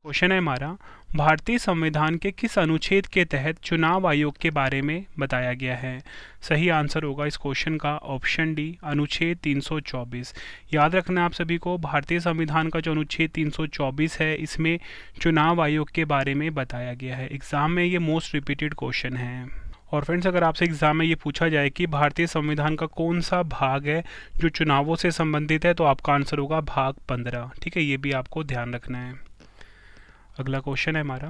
Question है हमारा, भारतीय संविधान के किस अनुच्छेद के तहत चुनाव आयोग के बारे में बताया गया है। सही आंसर होगा इस क्वेश्चन का ऑप्शन डी, अनुच्छेद 324। याद रखना आप सभी को, भारतीय संविधान का जो अनुच्छेद 324 है इसमें चुनाव आयोग के बारे में बताया गया है। एग्जाम में ये मोस्ट रिपीटेड क्वेश्चन है। और फ्रेंड्स, अगर आपसे एग्जाम में ये पूछा जाए कि भारतीय संविधान का कौन सा भाग है जो चुनावों से संबंधित है, तो आपका आंसर होगा भाग 15। ठीक है, ये भी आपको ध्यान रखना है। अगला क्वेश्चन है हमारा,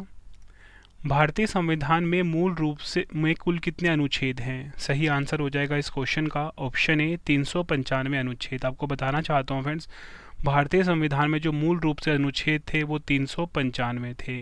भारतीय संविधान में मूल रूप से में कुल कितने अनुच्छेद हैं। सही आंसर हो जाएगा इस क्वेश्चन का ऑप्शन ए, 395 अनुच्छेद। आपको बताना चाहता हूँ फ्रेंड्स, भारतीय संविधान में जो मूल रूप से अनुच्छेद थे वो 395 थे।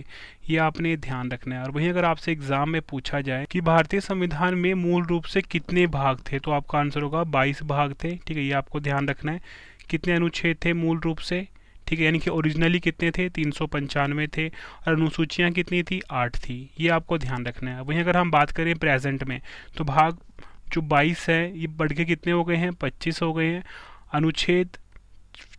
ये आपने ध्यान रखना है। और वहीं अगर आपसे एग्जाम में पूछा जाए कि भारतीय संविधान में मूल रूप से कितने भाग थे, तो आपका आंसर होगा 22 भाग थे। ठीक है, ये आपको ध्यान रखना है। कितने अनुच्छेद थे मूल रूप से, ठीक है, यानी कि ओरिजिनली कितने थे, 395 थे। और अनुसूचियाँ कितनी थी, 8 थी। ये आपको ध्यान रखना है। वहीं अगर हम बात करें प्रेजेंट में, तो भाग जो 22 है ये बढ़ के कितने हो गए हैं, 25 हो गए हैं। अनुच्छेद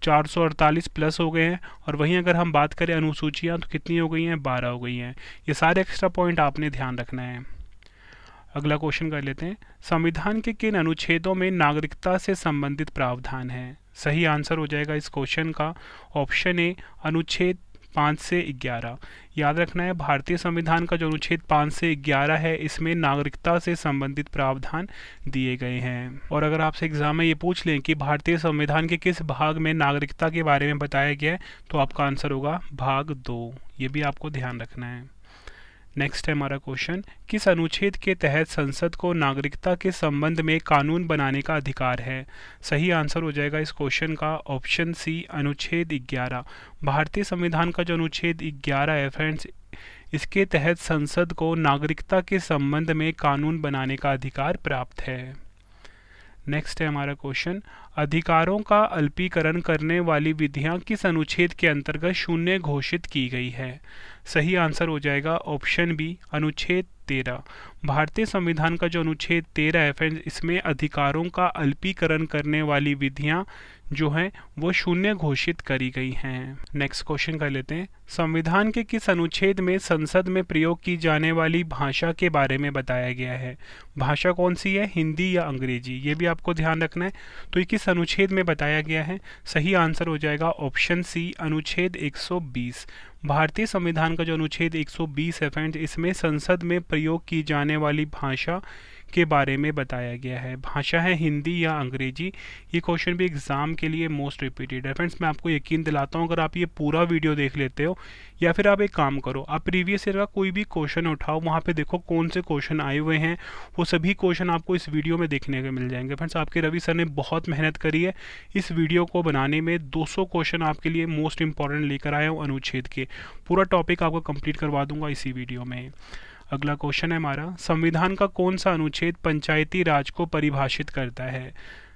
448 प्लस हो गए हैं। और वहीं अगर हम बात करें अनुसूचियाँ, तो कितनी हो गई हैं, 12 हो गई हैं। ये सारे एक्स्ट्रा पॉइंट आपने ध्यान रखना है। अगला क्वेश्चन कर लेते हैं, संविधान के किन अनुच्छेदों में नागरिकता से संबंधित प्रावधान है। सही आंसर हो जाएगा इस क्वेश्चन का ऑप्शन ए, अनुच्छेद 5 से 11। याद रखना है, भारतीय संविधान का जो अनुच्छेद 5 से 11 है इसमें नागरिकता से संबंधित प्रावधान दिए गए हैं। और अगर आपसे एग्जाम में ये पूछ लें कि भारतीय संविधान के किस भाग में नागरिकता के बारे में बताया गया है, तो आपका आंसर होगा भाग 2। ये भी आपको ध्यान रखना है। नेक्स्ट है हमारा क्वेश्चन, किस अनुच्छेद के तहत संसद को नागरिकता के संबंध में कानून बनाने का अधिकार है। सही आंसर हो जाएगा इस क्वेश्चन का ऑप्शन सी, अनुच्छेद 11। भारतीय संविधान का जो अनुच्छेद 11 है फ्रेंड्स, इसके तहत संसद को नागरिकता के संबंध में कानून बनाने का अधिकार प्राप्त है। नेक्स्ट है हमारा क्वेश्चन, अधिकारों का अल्पीकरण करने वाली विधियां किस अनुच्छेद के अंतर्गत शून्य घोषित की गई है। सही आंसर हो जाएगा ऑप्शन बी, अनुच्छेद 13। भारतीय संविधान का जो अनुच्छेद 13 है फ्रेंड्स, इसमें अधिकारों का अल्पीकरण करने वाली विधियां जो हैं वो शून्य घोषित करी गई हैं। नेक्स्ट क्वेश्चन कर लेते हैं, संविधान के किस अनुच्छेद में संसद में प्रयोग की जाने वाली भाषा के बारे में बताया गया है। भाषा कौन सी है, हिंदी या अंग्रेजी, ये भी आपको ध्यान रखना है। तो ये किस अनुच्छेद में बताया गया है। सही आंसर हो जाएगा ऑप्शन सी, अनुच्छेद 120। भारतीय संविधान का जो अनुच्छेद 120 है फ्रेंड्स, इसमें संसद में प्रयोग की जाने वाली भाषा के बारे में बताया गया है। भाषा है हिंदी या अंग्रेजी। ये क्वेश्चन भी एग्जाम के लिए मोस्ट रिपीटेड है फ्रेंड्स। मैं आपको यकीन दिलाता हूँ, अगर आप ये पूरा वीडियो देख लेते हो, या फिर आप एक काम करो, आप प्रीवियस ईयर का कोई भी क्वेश्चन उठाओ, वहाँ पे देखो कौन से क्वेश्चन आए हुए हैं, वो सभी क्वेश्चन आपको इस वीडियो में देखने को मिल जाएंगे फ्रेंड्स। आपके रवि सर ने बहुत मेहनत करी है इस वीडियो को बनाने में। 200 क्वेश्चन आपके लिए मोस्ट इंपॉर्टेंट लेकर आया हूँ अनुच्छेद के। पूरा टॉपिक आपको कंप्लीट करवा दूंगा इसी वीडियो में। अगला क्वेश्चन है हमारा, संविधान का कौन सा अनुच्छेद पंचायती राज को परिभाषित करता है।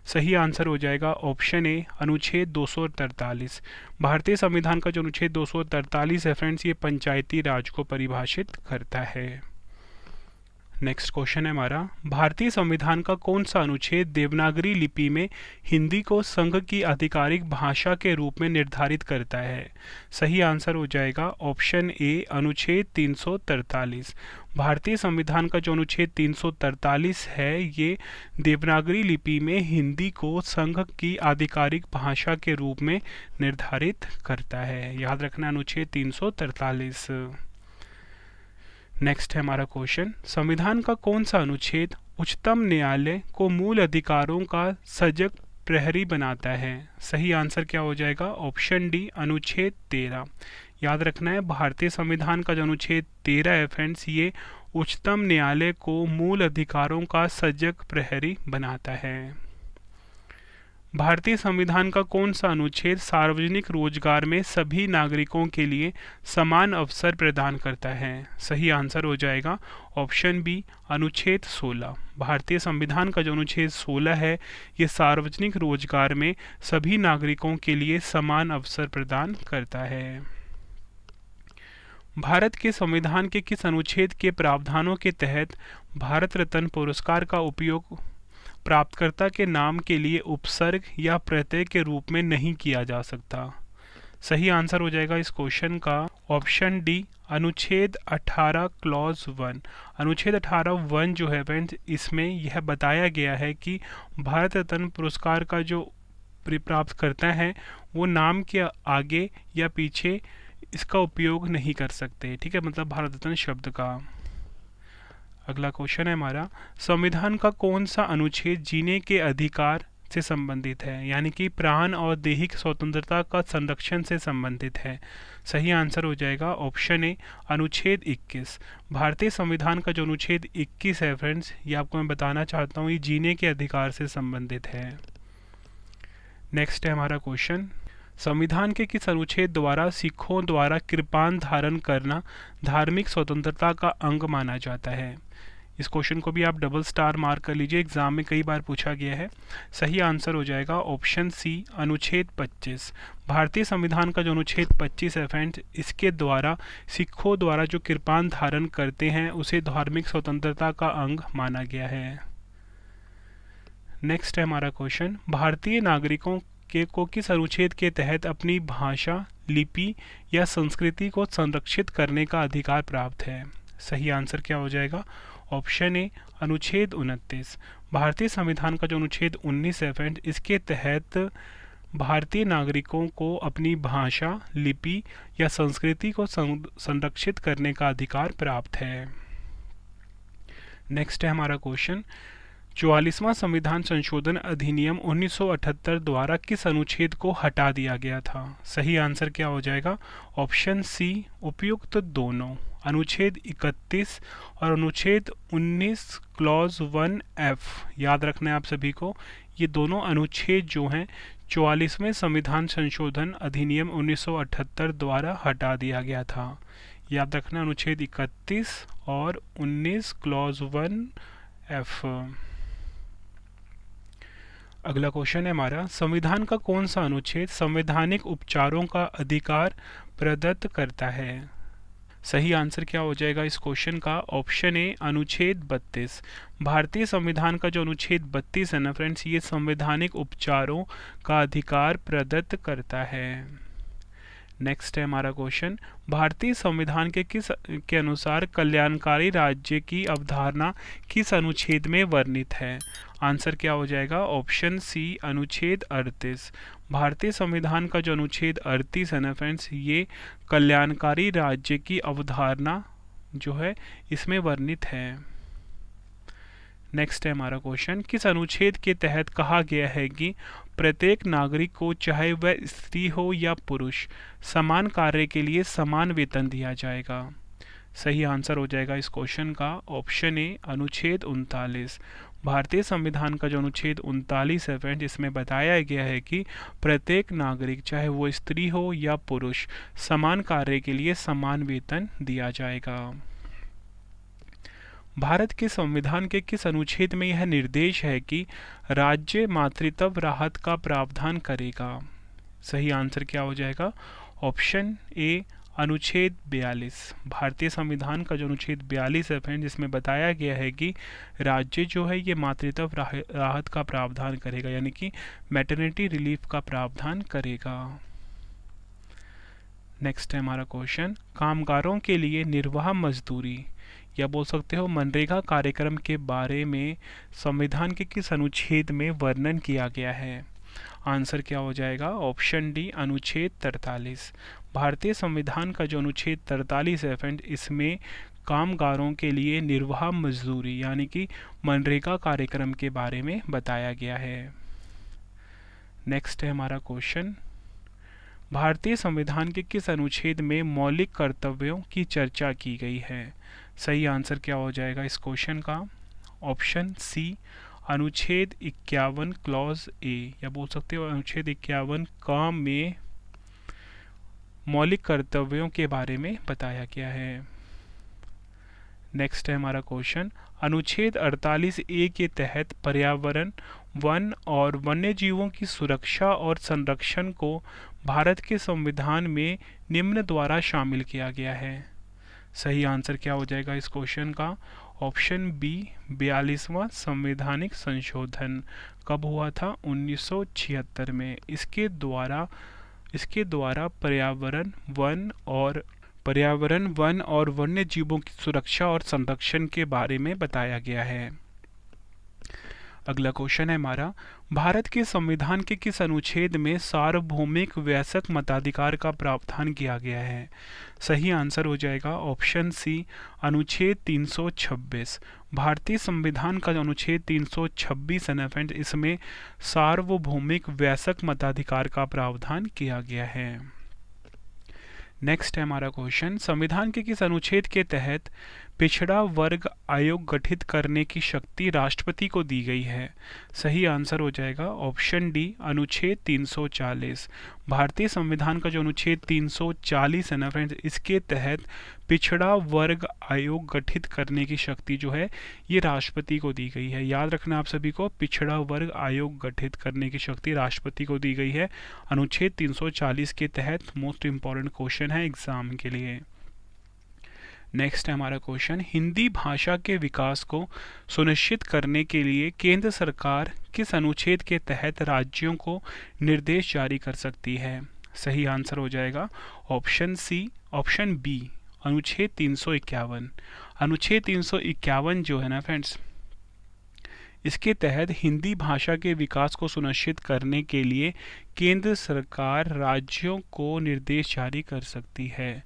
सही आंसर हो जाएगा ऑप्शन ए, अनुच्छेद 243। भारतीय संविधान का जो अनुच्छेद 243 है फ्रेंड्स, ये पंचायती राज को परिभाषित करता है। नेक्स्ट क्वेश्चन है हमारा, भारतीय संविधान का कौन सा अनुच्छेद देवनागरी लिपि में हिंदी को संघ की आधिकारिक भाषा के रूप में निर्धारित करता है। सही आंसर हो जाएगा ऑप्शन ए, अनुच्छेद 343। भारतीय संविधान का जो अनुच्छेद 343 है ये देवनागरी लिपि में हिंदी को संघ की आधिकारिक भाषा के रूप में निर्धारित करता है। याद रखना, अनुच्छेद 343। नेक्स्ट है हमारा क्वेश्चन, संविधान का कौन सा अनुच्छेद उच्चतम न्यायालय को मूल अधिकारों का सजग प्रहरी बनाता है। सही आंसर क्या हो जाएगा ऑप्शन डी, अनुच्छेद 13। याद रखना है, भारतीय संविधान का जो अनुच्छेद 13 है फ्रेंड्स, ये उच्चतम न्यायालय को मूल अधिकारों का सजग प्रहरी बनाता है। भारतीय संविधान का कौन सा अनुच्छेद सार्वजनिक रोजगार में सभी नागरिकों के लिए समान अवसर प्रदान करता है। सही आंसर हो जाएगा ऑप्शन बी, अनुच्छेद 16। भारतीय संविधान का जो अनुच्छेद 16 है ये सार्वजनिक रोजगार में सभी नागरिकों के लिए समान अवसर प्रदान करता है। भारत के संविधान के किस अनुच्छेद के प्रावधानों के तहत भारत रत्न पुरस्कार का उपयोग प्राप्तकर्ता के नाम के लिए उपसर्ग या प्रत्यय के रूप में नहीं किया जा सकता। सही आंसर हो जाएगा इस क्वेश्चन का ऑप्शन डी, अनुच्छेद 18 क्लॉज 1। अनुच्छेद 18(1) जो है फ्रेंड्स, इसमें यह बताया गया है कि भारत रत्न पुरस्कार का जो प्राप्त करता है वो नाम के आगे या पीछे इसका उपयोग नहीं कर सकते। ठीक है, मतलब भारत रत्न शब्द का। अगला क्वेश्चन है हमारा, संविधान का कौन सा अनुच्छेद जीने के अधिकार से संबंधित है, यानी कि प्राण और दैहिक स्वतंत्रता का संरक्षण से संबंधित है। सही आंसर हो जाएगा ऑप्शन ए, अनुच्छेद 21। भारतीय संविधान का जो अनुच्छेद 21 है फ्रेंड्स, ये आपको मैं बताना चाहता हूँ, ये जीने के अधिकार से संबंधित है। नेक्स्ट है हमारा क्वेश्चन, संविधान के किस अनुच्छेद द्वारा सिखों द्वारा कृपान धारण करना धार्मिक स्वतंत्रता का अंग माना जाता है। इस क्वेश्चन को भी आप डबल स्टार मार्क कर लीजिए, एग्जाम में कई बार पूछा गया है। सही आंसर हो जाएगा ऑप्शन सी, अनुच्छेद 25। भारतीय संविधान का जो अनुच्छेद 25 है फ्रेंड्स, इसके द्वारा सिखों द्वारा जो कृपान धारण करते हैं उसे धार्मिक स्वतंत्रता का अंग माना गया है। नेक्स्ट है हमारा क्वेश्चन, भारतीय नागरिकों को किस अनुच्छेद के तहत अपनी भाषा, लिपि या संस्कृति को संरक्षित करने का अधिकार प्राप्त है। सही आंसर क्या हो जाएगा, ऑप्शन ए, अनुच्छेद 29। भारतीय संविधान का जो अनुच्छेद 19 है फ्रेंड, इसके तहत भारतीय नागरिकों को अपनी भाषा, लिपि या संस्कृति को संरक्षित करने का अधिकार प्राप्त है। नेक्स्ट है हमारा क्वेश्चन, 44वां संविधान संशोधन अधिनियम 1978 द्वारा किस अनुच्छेद को हटा दिया गया था। सही आंसर क्या हो जाएगा, ऑप्शन सी, उपयुक्त दोनों, अनुच्छेद 31 और अनुच्छेद 19 क्लॉज 1F। याद रखना है आप सभी को, ये दोनों अनुच्छेद जो हैं 44वें संविधान संशोधन अधिनियम 1978 द्वारा हटा दिया गया था। याद रखना, अनुच्छेद 31 और 19 क्लॉज 1F। अगला क्वेश्चन है हमारा, संविधान का कौन सा अनुच्छेद संवैधानिक उपचारों का अधिकार प्रदत्त करता है। सही आंसर क्या हो जाएगा इस क्वेश्चन का, ऑप्शन ए, अनुच्छेद 32। भारतीय संविधान का जो अनुच्छेद 32 है ना फ्रेंड्स, ये संवैधानिक उपचारों का अधिकार प्रदत्त करता है। नेक्स्ट है हमारा क्वेश्चन, भारतीय संविधान के अनुसार कल्याणकारी राज्य की अवधारणा किस अनुच्छेद में वर्णित है। आंसर क्या हो जाएगा, ऑप्शन सी, अनुच्छेद 38। भारतीय संविधान का जो अनुच्छेद 38 है ना फ्रेंड्स, ये कल्याणकारी राज्य की अवधारणा जो है इसमें वर्णित है। नेक्स्ट है हमारा क्वेश्चन, किस अनुच्छेद के तहत कहा गया है कि प्रत्येक नागरिक को, चाहे वह स्त्री हो या पुरुष, समान कार्य के लिए समान वेतन दिया जाएगा। सही आंसर हो जाएगा इस क्वेश्चन का, ऑप्शन ए, अनुच्छेद 39। भारतीय संविधान का जो अनुच्छेद 39 है फ्रेंड्स, इसमें बताया गया है कि प्रत्येक नागरिक, चाहे वो स्त्री हो या पुरुष, समान कार्य के लिए समान वेतन दिया जाएगा। भारत के संविधान के किस अनुच्छेद में यह निर्देश है कि राज्य मातृत्व राहत का प्रावधान करेगा। सही आंसर क्या हो जाएगा, ऑप्शन ए, अनुच्छेद 42। भारतीय संविधान का जो अनुच्छेद 42 है फ्रेंड, जिसमें बताया गया है कि राज्य जो है ये मातृत्व राहत का प्रावधान करेगा, यानी कि मैटरनिटी रिलीफ का प्रावधान करेगा। नेक्स्ट है हमारा क्वेश्चन, कामगारों के लिए निर्वाह मजदूरी या बोल सकते हो मनरेगा कार्यक्रम के बारे में संविधान के किस अनुच्छेद में वर्णन किया गया है। आंसर क्या हो जाएगा, ऑप्शन डी, अनुच्छेद 43। भारतीय संविधान का जो अनुच्छेद 43 है फ्रेंड, इसमें कामगारों के लिए निर्वाह मजदूरी यानी कि मनरेगा कार्यक्रम के बारे में बताया गया है। नेक्स्ट है हमारा क्वेश्चन, भारतीय संविधान के किस अनुच्छेद में मौलिक कर्तव्यों की चर्चा की गई है। सही आंसर क्या हो जाएगा इस क्वेश्चन का, ऑप्शन सी, अनुच्छेद 51 क्लॉज ए, या बोल सकते हो अनुच्छेद 51 का में मौलिक कर्तव्यों के बारे में बताया गया है। नेक्स्ट है हमारा क्वेश्चन, अनुच्छेद 48 ए के तहत पर्यावरण, वन और वन्य जीवों की सुरक्षा और संरक्षण को भारत के संविधान में निम्न द्वारा शामिल किया गया है। सही आंसर क्या हो जाएगा इस क्वेश्चन का, ऑप्शन बी, 42वां संवैधानिक संशोधन कब हुआ था, 1976 में। इसके द्वारा इसके द्वारा पर्यावरण वन और वन्य जीवों की सुरक्षा और संरक्षण के बारे में बताया गया है। अगला क्वेश्चन है हमारा, भारत के संविधान के किस अनुच्छेद में सार्वभौमिक वयस्क मताधिकार का प्रावधान किया गया है? सही आंसर हो जाएगा ऑप्शन सी, अनुच्छेद 326। भारतीय संविधान का जो अनुच्छेद 326 है ना फ्रेंड्स, इसमें सार्वभौमिक वयस्क मताधिकार का प्रावधान किया गया है। नेक्स्ट है हमारा क्वेश्चन, संविधान के किस अनुच्छेद के तहत पिछड़ा वर्ग आयोग गठित करने की शक्ति राष्ट्रपति को दी गई है? सही आंसर हो जाएगा ऑप्शन डी, अनुच्छेद 340। भारतीय संविधान का जो अनुच्छेद 340 है ना फ्रेंड्स, इसके तहत पिछड़ा वर्ग आयोग गठित करने की शक्ति जो है ये राष्ट्रपति को दी गई है। याद रखना आप सभी को, पिछड़ा वर्ग आयोग गठित करने की शक्ति राष्ट्रपति को दी गई है अनुच्छेद 340 के तहत। मोस्ट इंपॉर्टेंट क्वेश्चन है एग्जाम के लिए। नेक्स्ट है हमारा क्वेश्चन, हिंदी भाषा के विकास को सुनिश्चित करने के लिए केंद्र सरकार किस अनुच्छेद के तहत राज्यों को निर्देश जारी कर सकती है? सही आंसर हो जाएगा ऑप्शन बी, अनुच्छेद 351। अनुच्छेद 351 जो है ना फ्रेंड्स, इसके तहत हिंदी भाषा के विकास को सुनिश्चित करने के लिए केंद्र सरकार राज्यों को निर्देश जारी कर सकती है।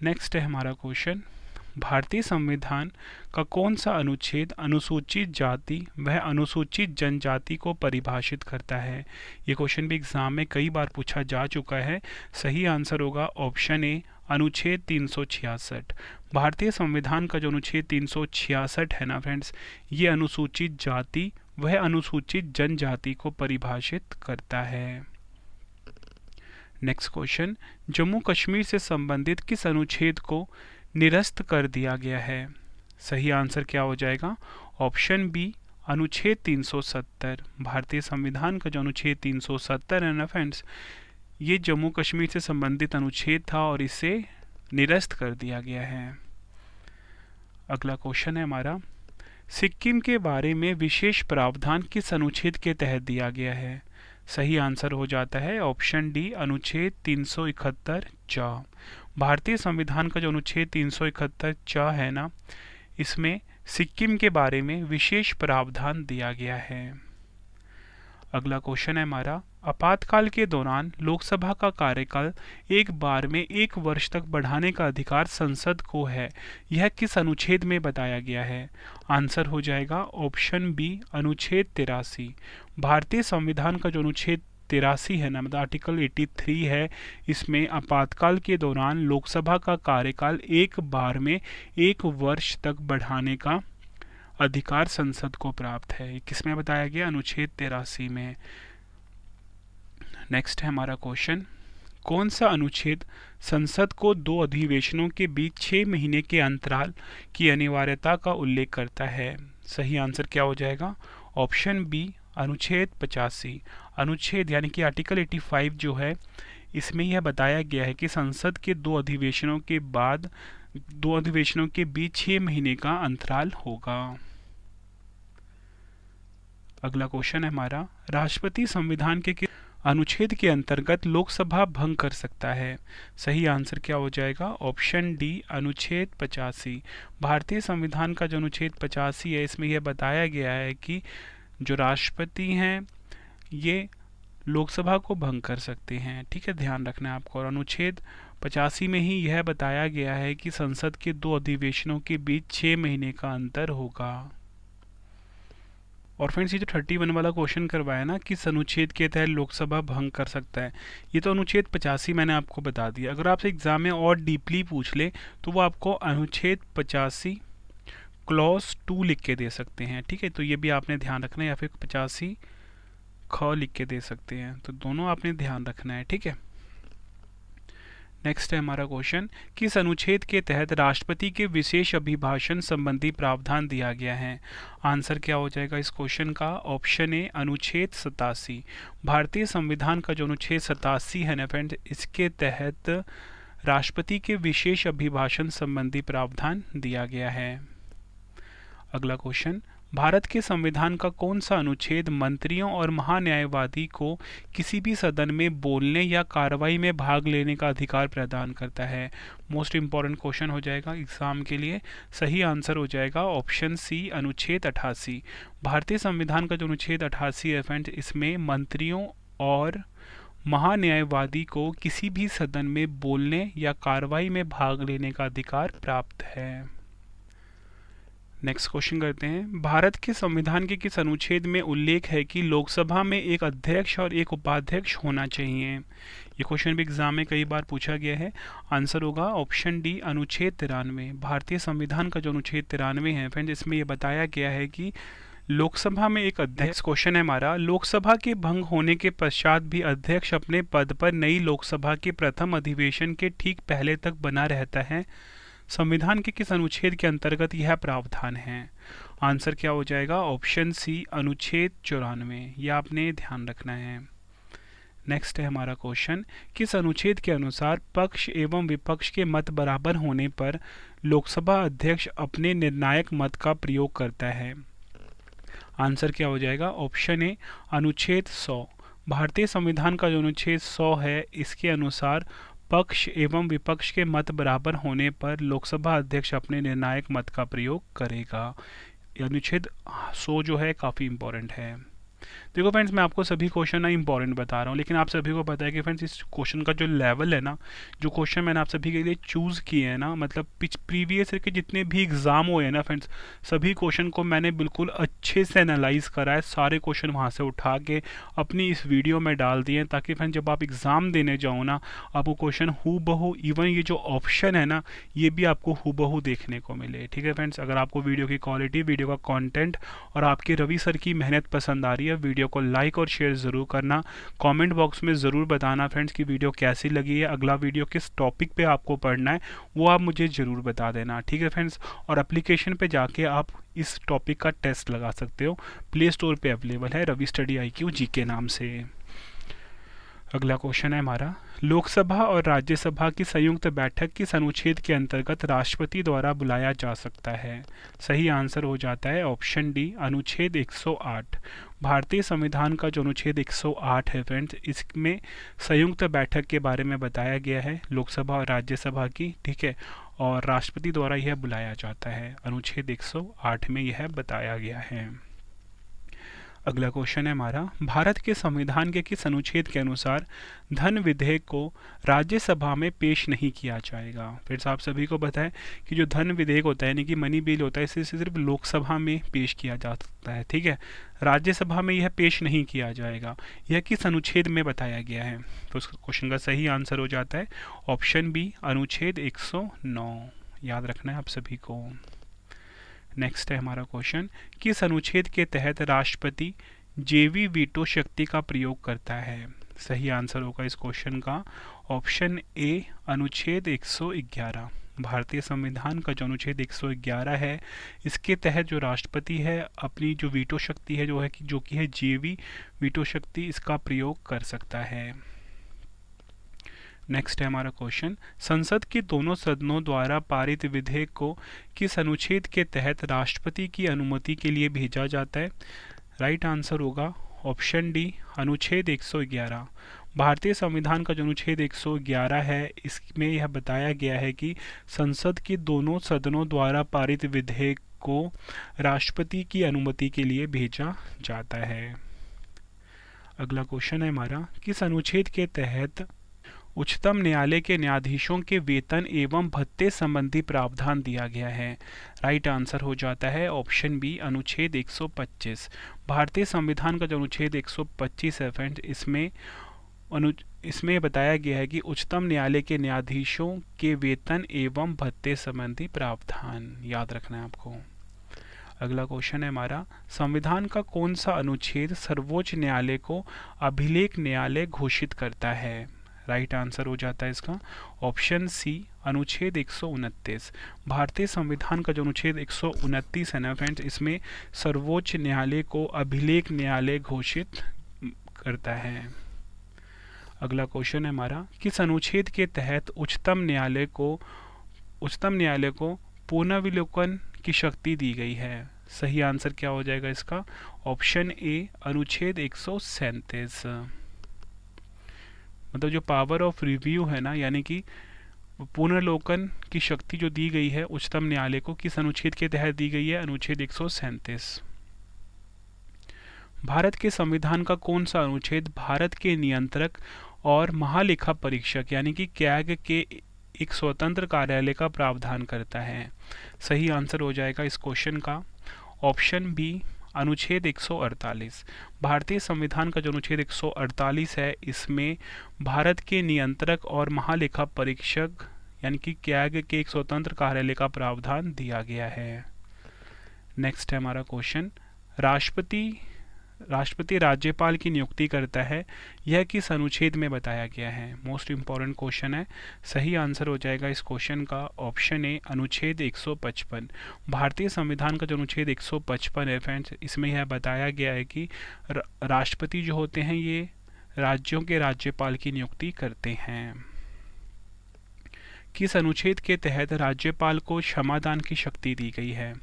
नेक्स्ट है हमारा क्वेश्चन, भारतीय संविधान का कौन सा अनुच्छेद अनुसूचित जाति व अनुसूचित जनजाति को परिभाषित करता है? ये क्वेश्चन भी एग्जाम में कई बार पूछा जा चुका है। सही आंसर होगा ऑप्शन ए, अनुच्छेद 366। भारतीय संविधान का जो अनुच्छेद 366 है ना फ्रेंड्स, ये अनुसूचित जाति वह अनुसूचित जनजाति को परिभाषित करता है। नेक्स्ट क्वेश्चन, जम्मू कश्मीर से संबंधित किस अनुच्छेद को निरस्त कर दिया गया है? सही आंसर क्या हो जाएगा ऑप्शन बी, अनुच्छेद 370। भारतीय संविधान का जो अनुच्छेद 370 है ना फ्रेंड्स, ये जम्मू कश्मीर से संबंधित अनुच्छेद था और इसे निरस्त कर दिया गया है। अगला क्वेश्चन है हमारा, सिक्किम के बारे में विशेष प्रावधान किस अनुच्छेद के तहत दिया गया है? सही आंसर हो जाता है ऑप्शन डी, अनुच्छेद 371 चा। भारतीय संविधान का जो अनुच्छेद 371 चा है ना, इसमें सिक्किम के बारे में विशेष प्रावधान दिया गया है। अगला क्वेश्चन है हमारा, आपातकाल के दौरान लोकसभा का कार्यकाल एक बार में 1 वर्ष तक बढ़ाने का अधिकार संसद को है। यह किस अनुच्छेद में बताया गया है? आंसर हो जाएगा ऑप्शन बी, अनुच्छेद 83। भारतीय संविधान का जो अनुच्छेद 83 है ना, मतलब आर्टिकल 83 है, इसमें आपातकाल के दौरान लोकसभा का कार्यकाल एक बार में 1 वर्ष तक बढ़ाने का अधिकार संसद को प्राप्त है। किसमें बताया गया? अनुच्छेद 83 में। नेक्स्ट है हमारा क्वेश्चन, कौन सा अनुच्छेद संसद को 2 अधिवेशनों के बीच 6 महीने के अंतराल की अनिवार्यता का उल्लेख करता है? सही आंसर क्या हो जाएगा? ऑप्शन बी, अनुच्छेद 85। अनुच्छेद यानी कि आर्टिकल 85 जो है, इसमें यह बताया गया है कि संसद के 2 अधिवेशनों के बाद 2 अधिवेशनों के बीच 6 महीने का अंतराल होगा। अगला क्वेश्चन है हमारा, राष्ट्रपति संविधान के किस अनुच्छेद के अंतर्गत लोकसभा भंग कर सकता है? सही आंसर क्या हो जाएगा? ऑप्शन डी, अनुच्छेद 85। भारतीय संविधान का जो अनुच्छेद 85 है, इसमें यह बताया गया है कि जो राष्ट्रपति हैं ये लोकसभा को भंग कर सकते हैं। ठीक है, ध्यान रखना है आपको। और अनुच्छेद 85 में ही यह बताया गया है कि संसद के 2 अधिवेशनों के बीच 6 महीने का अंतर होगा। और फ्रेंड्स, ये जो 31 वाला क्वेश्चन करवाया ना, किस अनुच्छेद के तहत लोकसभा भंग कर सकता है, ये तो अनुच्छेद 85 मैंने आपको बता दिया। अगर आपसे एग्जाम में और डीपली पूछ ले तो वो आपको अनुच्छेद 85 क्लॉज 2 लिख के दे सकते हैं। ठीक है, तो ये भी आपने ध्यान रखना है, या फिर 85 ख लिख के दे सकते हैं, तो दोनों आपने ध्यान रखना है। ठीक है, नेक्स्ट है हमारा क्वेश्चन, किस अनुच्छेद के तहत राष्ट्रपति के विशेष अभिभाषण संबंधी प्रावधान दिया गया है? आंसर क्या हो जाएगा इस क्वेश्चन का? ऑप्शन ए, अनुच्छेद 87। भारतीय संविधान का जो अनुच्छेद 87 है ना फ्रेंड्स, इसके तहत राष्ट्रपति के विशेष अभिभाषण संबंधी प्रावधान दिया गया है। अगला क्वेश्चन, भारत के संविधान का कौन सा अनुच्छेद मंत्रियों और महान्यायवादी को किसी भी सदन में बोलने या कार्रवाई में भाग लेने का अधिकार प्रदान करता है? मोस्ट इंपॉर्टेंट क्वेश्चन हो जाएगा एग्जाम के लिए। सही आंसर हो जाएगा ऑप्शन सी, अनुच्छेद 88। भारतीय संविधान का जो अनुच्छेद 88 है फ्रेंड्स, इसमें मंत्रियों और महान्यायवादी को किसी भी सदन में बोलने या कार्रवाई में भाग लेने का अधिकार प्राप्त है। नेक्स्ट क्वेश्चन करते हैं। भारत के संविधान के किस अनुच्छेद में उल्लेख है कि लोकसभा में एक अध्यक्ष और एक उपाध्यक्ष होना चाहिए? ये क्वेश्चन भी एग्जाम में कई बार पूछा गया है। आंसर होगा ऑप्शन डी, अनुच्छेद 93। भारतीय संविधान का जो अनुच्छेद 93 है फ्रेंड्स, इसमें यह बताया गया है कि लोकसभा में एक अध्यक्ष। क्वेश्चन है हमारा, लोकसभा के भंग होने के पश्चात भी अध्यक्ष अपने पद पर नई लोकसभा के प्रथम अधिवेशन के ठीक पहले तक बना रहता है? संविधान के किस अनुच्छेद के अंतर्गत यह प्रावधान है? आंसर क्या हो जाएगा? ऑप्शन सी, अनुच्छेद 94। यह आपने ध्यान रखना है। नेक्स्ट है हमारा क्वेश्चन, किस अनुच्छेद के अनुसार पक्ष एवं विपक्ष के मत बराबर होने पर लोकसभा अध्यक्ष अपने निर्णायक मत का प्रयोग करता है? आंसर क्या हो जाएगा? ऑप्शन ए, अनुच्छेद 100। भारतीय संविधान का जो अनुच्छेद 100 है, इसके अनुसार पक्ष एवं विपक्ष के मत बराबर होने पर लोकसभा अध्यक्ष अपने निर्णायक मत का प्रयोग करेगा। अनुच्छेद 100 जो है काफ़ी इंपॉर्टेंट है। देखो फ्रेंड्स, मैं आपको सभी क्वेश्चन ना इंपॉर्टेंट बता रहा हूँ, लेकिन आप सभी को पता है कि फ्रेंड्स इस क्वेश्चन का जो लेवल है ना, जो क्वेश्चन मैंने आप सभी के लिए चूज़ किए हैं ना, मतलब प्रीवियस ईयर के जितने भी एग्ज़ाम हुए हैं ना फ्रेंड्स, सभी क्वेश्चन को मैंने बिल्कुल अच्छे से एनालाइज करा है। सारे क्वेश्चन वहाँ से उठा के अपनी इस वीडियो में डाल दिए हैं, ताकि फ्रेंड्स जब आप एग्ज़ाम देने जाओ ना, आपको क्वेश्चन हूबहू, इवन ये जो ऑप्शन है ना, ये भी आपको हूबहू देखने को मिले। ठीक है फ्रेंड्स, अगर आपको वीडियो की क्वालिटी, वीडियो का कॉन्टेंट और आपके रवि सर की मेहनत पसंद आ रही है, वीडियो को लाइक और शेयर ज़रूर करना। कमेंट बॉक्स में ज़रूर बताना फ्रेंड्स कि वीडियो कैसी लगी है, अगला वीडियो किस टॉपिक पे आपको पढ़ना है, वो आप मुझे ज़रूर बता देना। ठीक है फ्रेंड्स, और एप्लीकेशन पे जाके आप इस टॉपिक का टेस्ट लगा सकते हो। प्ले स्टोर पे अवेलेबल है, रवि स्टडी IQ GK नाम से। अगला क्वेश्चन है हमारा, लोकसभा और राज्यसभा की संयुक्त बैठक किस अनुच्छेद के अंतर्गत राष्ट्रपति द्वारा बुलाया जा सकता है? सही आंसर हो जाता है ऑप्शन डी, अनुच्छेद 108। भारतीय संविधान का जो अनुच्छेद 108 है फ्रेंड्स, इसमें संयुक्त बैठक के बारे में बताया गया है, लोकसभा और राज्यसभा की। ठीक है, और राष्ट्रपति द्वारा यह बुलाया जाता है, अनुच्छेद 108 में यह बताया गया है। अगला क्वेश्चन है हमारा, भारत के संविधान के किस अनुच्छेद के अनुसार धन विधेयक को राज्यसभा में पेश नहीं किया जाएगा? फिर से आप सभी को पता है कि जो धन विधेयक होता है, यानी कि मनी बिल होता है, इसे सिर्फ लोकसभा में पेश किया जा सकता है। ठीक है, राज्यसभा में यह पेश नहीं किया जाएगा। यह किस अनुच्छेद में बताया गया है? तो उस क्वेश्चन का सही आंसर हो जाता है ऑप्शन बी, अनुच्छेद 109। याद रखना है आप सभी को। नेक्स्ट है हमारा क्वेश्चन, किस अनुच्छेद के तहत राष्ट्रपति जेवी वीटो शक्ति का प्रयोग करता है? सही आंसर होगा इस क्वेश्चन का ऑप्शन ए, अनुच्छेद 111। भारतीय संविधान का जो अनुच्छेद 111 है, इसके तहत जो राष्ट्रपति है अपनी जो वीटो शक्ति है जो कि है जेवी वीटो शक्ति, इसका प्रयोग कर सकता है। नेक्स्ट है हमारा क्वेश्चन, संसद के दोनों सदनों द्वारा पारित विधेयक को किस अनुच्छेद के तहत राष्ट्रपति की अनुमति के लिए भेजा जाता है? राइट आंसर होगा ऑप्शन डी, अनुच्छेद 111। भारतीय संविधान का जो अनुच्छेद 111 है, इसमें यह बताया गया है कि संसद के दोनों सदनों द्वारा पारित विधेयक को राष्ट्रपति की अनुमति के लिए भेजा जाता है। अगला क्वेश्चन है हमारा, किस अनुच्छेद के तहत उच्चतम न्यायालय के न्यायाधीशों के वेतन एवं भत्ते संबंधी प्रावधान दिया गया है? राइट आंसर हो जाता है ऑप्शन बी, अनुच्छेद 125। भारतीय संविधान का जो अनुच्छेद 125 है फ्रेंड्स, इसमें बताया गया है कि उच्चतम न्यायालय के न्यायाधीशों के वेतन एवं भत्ते संबंधी प्रावधान। याद रखना है आपको। अगला क्वेश्चन है हमारा, संविधान का कौन सा अनुच्छेद सर्वोच्च न्यायालय को अभिलेख न्यायालय घोषित करता है? राइट आंसर हो जाता है इसका ऑप्शन सी, अनुच्छेद 129। भारतीय संविधान का जो अनुच्छेद 129 है ना फ्रेंड्स, इसमें सर्वोच्च न्यायालय को अभिलेख न्यायालय घोषित करता है। अगला क्वेश्चन है हमारा, किस अनुच्छेद के तहत उच्चतम न्यायालय को पुनर्विलोकन की शक्ति दी गई है? सही आंसर क्या हो जाएगा इसका? ऑप्शन ए अनुच्छेद 137। मतलब जो पावर ऑफ रिव्यू है ना, यानी कि पुनर्लोकन की शक्ति जो दी गई है उच्चतम न्यायालय को, किस अनुच्छेद के तहत दी गई है? अनुच्छेद 137। भारत के संविधान का कौन सा अनुच्छेद भारत के नियंत्रक और महालेखा परीक्षक यानी कि कैग के एक स्वतंत्र कार्यालय का प्रावधान करता है? सही आंसर हो जाएगा इस क्वेश्चन का ऑप्शन बी अनुच्छेद 148। भारतीय संविधान का जो अनुच्छेद 148 है, इसमें भारत के नियंत्रक और महालेखा परीक्षक यानी कि कैग के एक स्वतंत्र कार्यालय का प्रावधान दिया गया है। नेक्स्ट है हमारा क्वेश्चन, राष्ट्रपति राज्यपाल की नियुक्ति करता है, यह किस अनुच्छेद में बताया गया है? मोस्ट इंपॉर्टेंट क्वेश्चन है। सही आंसर हो जाएगा इस क्वेश्चन का ऑप्शन ए अनुच्छेद 155। भारतीय संविधान का जो अनुच्छेद 155 है फ्रेंड्स, इसमें यह बताया गया है कि राष्ट्रपति जो होते हैं ये राज्यों के राज्यपाल की नियुक्ति करते हैं। किस अनुच्छेद के तहत राज्यपाल को क्षमादान की शक्ति दी गई है?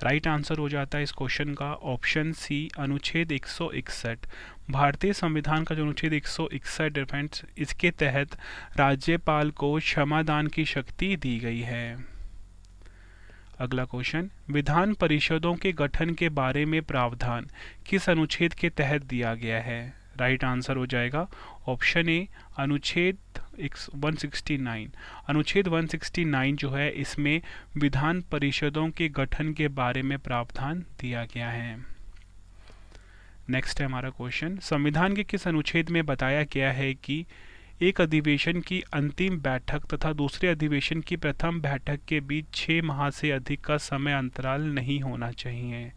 राइट आंसर हो जाता है इस क्वेश्चन का ऑप्शन सी अनुच्छेद 161। भारतीय संविधान का जो अनुच्छेद 161 है फ्रेंड्स, इसके तहत राज्यपाल को क्षमादान की शक्ति दी गई है। अगला क्वेश्चन, विधान परिषदों के गठन के बारे में प्रावधान किस अनुच्छेद के तहत दिया गया है? राइट आंसर हो जाएगा ऑप्शन ए अनुच्छेद 169। अनुच्छेद 169 जो है, इसमें विधान परिषदों के गठन के बारे में प्रावधान दिया गया है। नेक्स्ट है हमारा क्वेश्चन, संविधान के किस अनुच्छेद में बताया गया है कि एक अधिवेशन की अंतिम बैठक तथा दूसरे अधिवेशन की प्रथम बैठक के बीच 6 माह से अधिक का समय अंतराल नहीं होना चाहिए?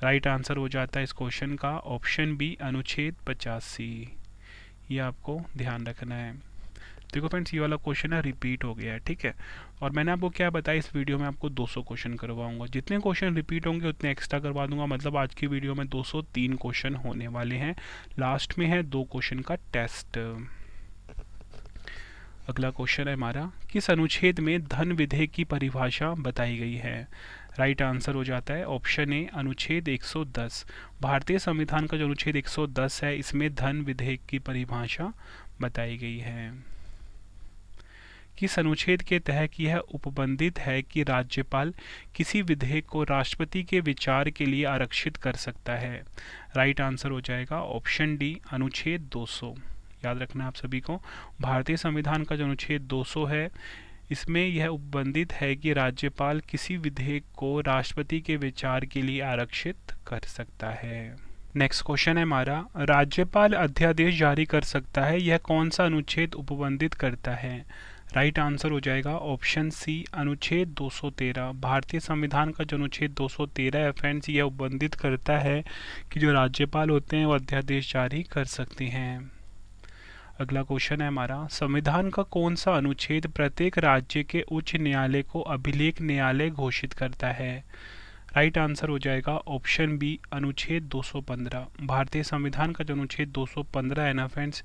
राइट आंसर हो जाता है इस क्वेश्चन का ऑप्शन बी अनुच्छेद 85। ये आपको ध्यान रखना है। देखो फ्रेंड्स, ये वाला क्वेश्चन है रिपीट हो गया है, ठीक है। और मैंने आपको क्या बताया, इस वीडियो में आपको 200 क्वेश्चन करवाऊंगा। जितने क्वेश्चन रिपीट होंगे उतने एक्स्ट्रा करवा दूंगा। मतलब आज की वीडियो में 203 क्वेश्चन होने वाले हैं। लास्ट में है 2 क्वेश्चन का टेस्ट। अगला क्वेश्चन है हमारा, किस अनुच्छेद में धन विधेयक की परिभाषा बताई गई है? राइट आंसर हो जाता है ऑप्शन ए अनुच्छेद 110। भारतीय संविधान का जो अनुच्छेद 110 है, इसमें धन विधेयक की परिभाषा बताई गई है। किस अनुच्छेद के तहत यह उपबंधित है कि राज्यपाल किसी विधेयक को राष्ट्रपति के विचार के लिए आरक्षित कर सकता है? राइट आंसर हो जाएगा ऑप्शन डी अनुच्छेद 200। याद रखना आप सभी को, भारतीय संविधान का जो अनुच्छेद 200 है, इसमें यह उपबंधित है कि राज्यपाल किसी विधेयक को राष्ट्रपति के विचार के लिए आरक्षित कर सकता है। नेक्स्ट क्वेश्चन है हमारा, राज्यपाल अध्यादेश जारी कर सकता है, यह कौन सा अनुच्छेद उपबंधित करता है? राइट आंसर हो जाएगा ऑप्शन सी अनुच्छेद 213। भारतीय संविधान का जो अनुच्छेद 213 है फ्रेंड्स, यह उपबंधित करता है कि जो राज्यपाल होते हैं वो अध्यादेश जारी कर सकते हैं। अगला क्वेश्चन है हमारा, संविधान का कौन सा अनुच्छेद प्रत्येक राज्य के उच्च न्यायालय को अभिलेख न्यायालय घोषित करता है? राइट आंसर हो जाएगा ऑप्शन बी अनुच्छेद 215। भारतीय संविधान का जो अनुच्छेद 215 है ना फ्रेंड्स,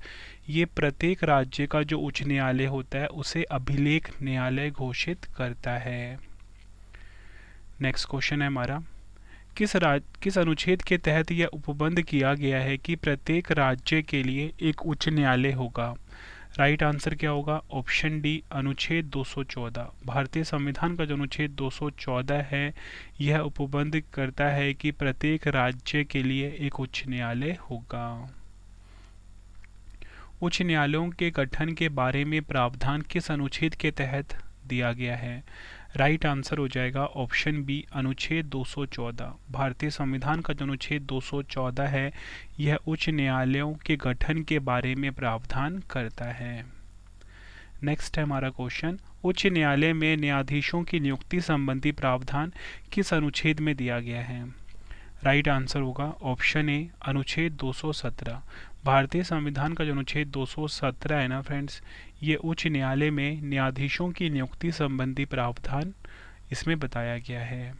ये प्रत्येक राज्य का जो उच्च न्यायालय होता है उसे अभिलेख न्यायालय घोषित करता है। नेक्स्ट क्वेश्चन है हमारा, किस अनुच्छेद के तहत यह उपबंध किया गया है कि प्रत्येक राज्य के लिए एक उच्च न्यायालय होगा? राइट आंसर क्या होगा? ऑप्शन डी अनुच्छेद 214। भारतीय संविधान का जो अनुच्छेद 214 है, यह उपबंध करता है कि प्रत्येक राज्य के लिए एक उच्च न्यायालय होगा। उच्च न्यायालयों के गठन के बारे में प्रावधान किस अनुच्छेद के तहत दिया गया है? राइट आंसर हो जाएगा ऑप्शन बी अनुच्छेद 214। भारतीय संविधान का जो अनुच्छेद 214 है, यह उच्च न्यायालयों के गठन के बारे में प्रावधान करता है। नेक्स्ट है हमारा क्वेश्चन, उच्च न्यायालय में न्यायाधीशों की नियुक्ति संबंधी प्रावधान किस अनुच्छेद में दिया गया है? राइट आंसर होगा ऑप्शन ए अनुच्छेद 217। भारतीय संविधान का जो अनुच्छेद 217 है ना फ्रेंड्स, ये उच्च न्यायालय में न्यायाधीशों की नियुक्ति संबंधी प्रावधान इसमें बताया गया है।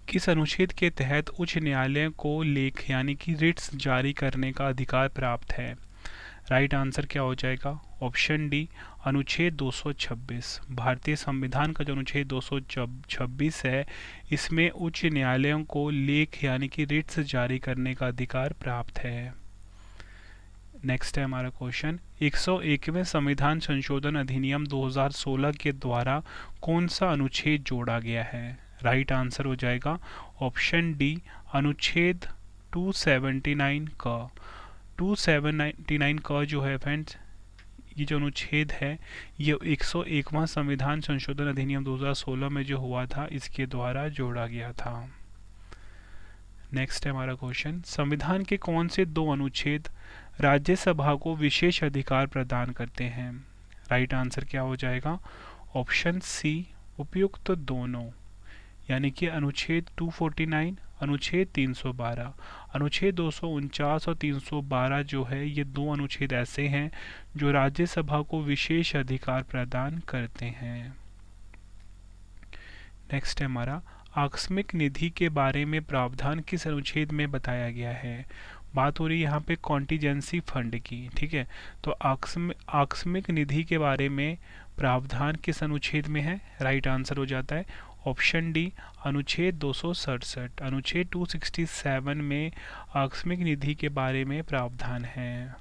किस अनुच्छेद के तहत उच्च न्यायालय को लेख यानी कि रिट्स जारी करने का अधिकार प्राप्त है? राइट आंसर क्या हो जाएगा? ऑप्शन डी अनुच्छेद 226। भारतीय संविधान का जो अनुच्छेद 226 है, इसमें उच्च न्यायालयों को लेख यानी कि रिट्स जारी करने का अधिकार प्राप्त है। नेक्स्ट है हमारा क्वेश्चन, 101वें संविधान संशोधन अधिनियम 2016 के द्वारा कौन सा अनुच्छेद जोड़ा गया है? राइट आंसर हो जाएगा ऑप्शन डी, अनुच्छेद 279 का। 279 का जो है फ्रेंड्स, ये जो अनुच्छेद है ये 101वां संविधान संशोधन अधिनियम 2016 में जो हुआ था, इसके द्वारा जोड़ा गया था। नेक्स्ट है हमारा क्वेश्चन, संविधान के कौन से दो अनुच्छेद राज्यसभा को विशेष अधिकार प्रदान करते हैं? राइट आंसर क्या हो जाएगा? ऑप्शन सी, उपयुक्त दोनों, यानी कि अनुच्छेद 249, अनुच्छेद 312। अनुच्छेद 249 और 312 जो है, ये दो अनुच्छेद ऐसे हैं जो राज्यसभा को विशेष अधिकार प्रदान करते हैं। नेक्स्ट है हमारा, आकस्मिक निधि के बारे में प्रावधान किस अनुच्छेद में बताया गया है? बात हो रही है यहाँ पे कॉन्टीजेंसी फंड की, ठीक है। तो आकस्मिक निधि के बारे में प्रावधान किस अनुच्छेद में है? राइट आंसर हो जाता है ऑप्शन डी, अनुच्छेद 267। अनुच्छेद 267 में आकस्मिक निधि के बारे में प्रावधान है।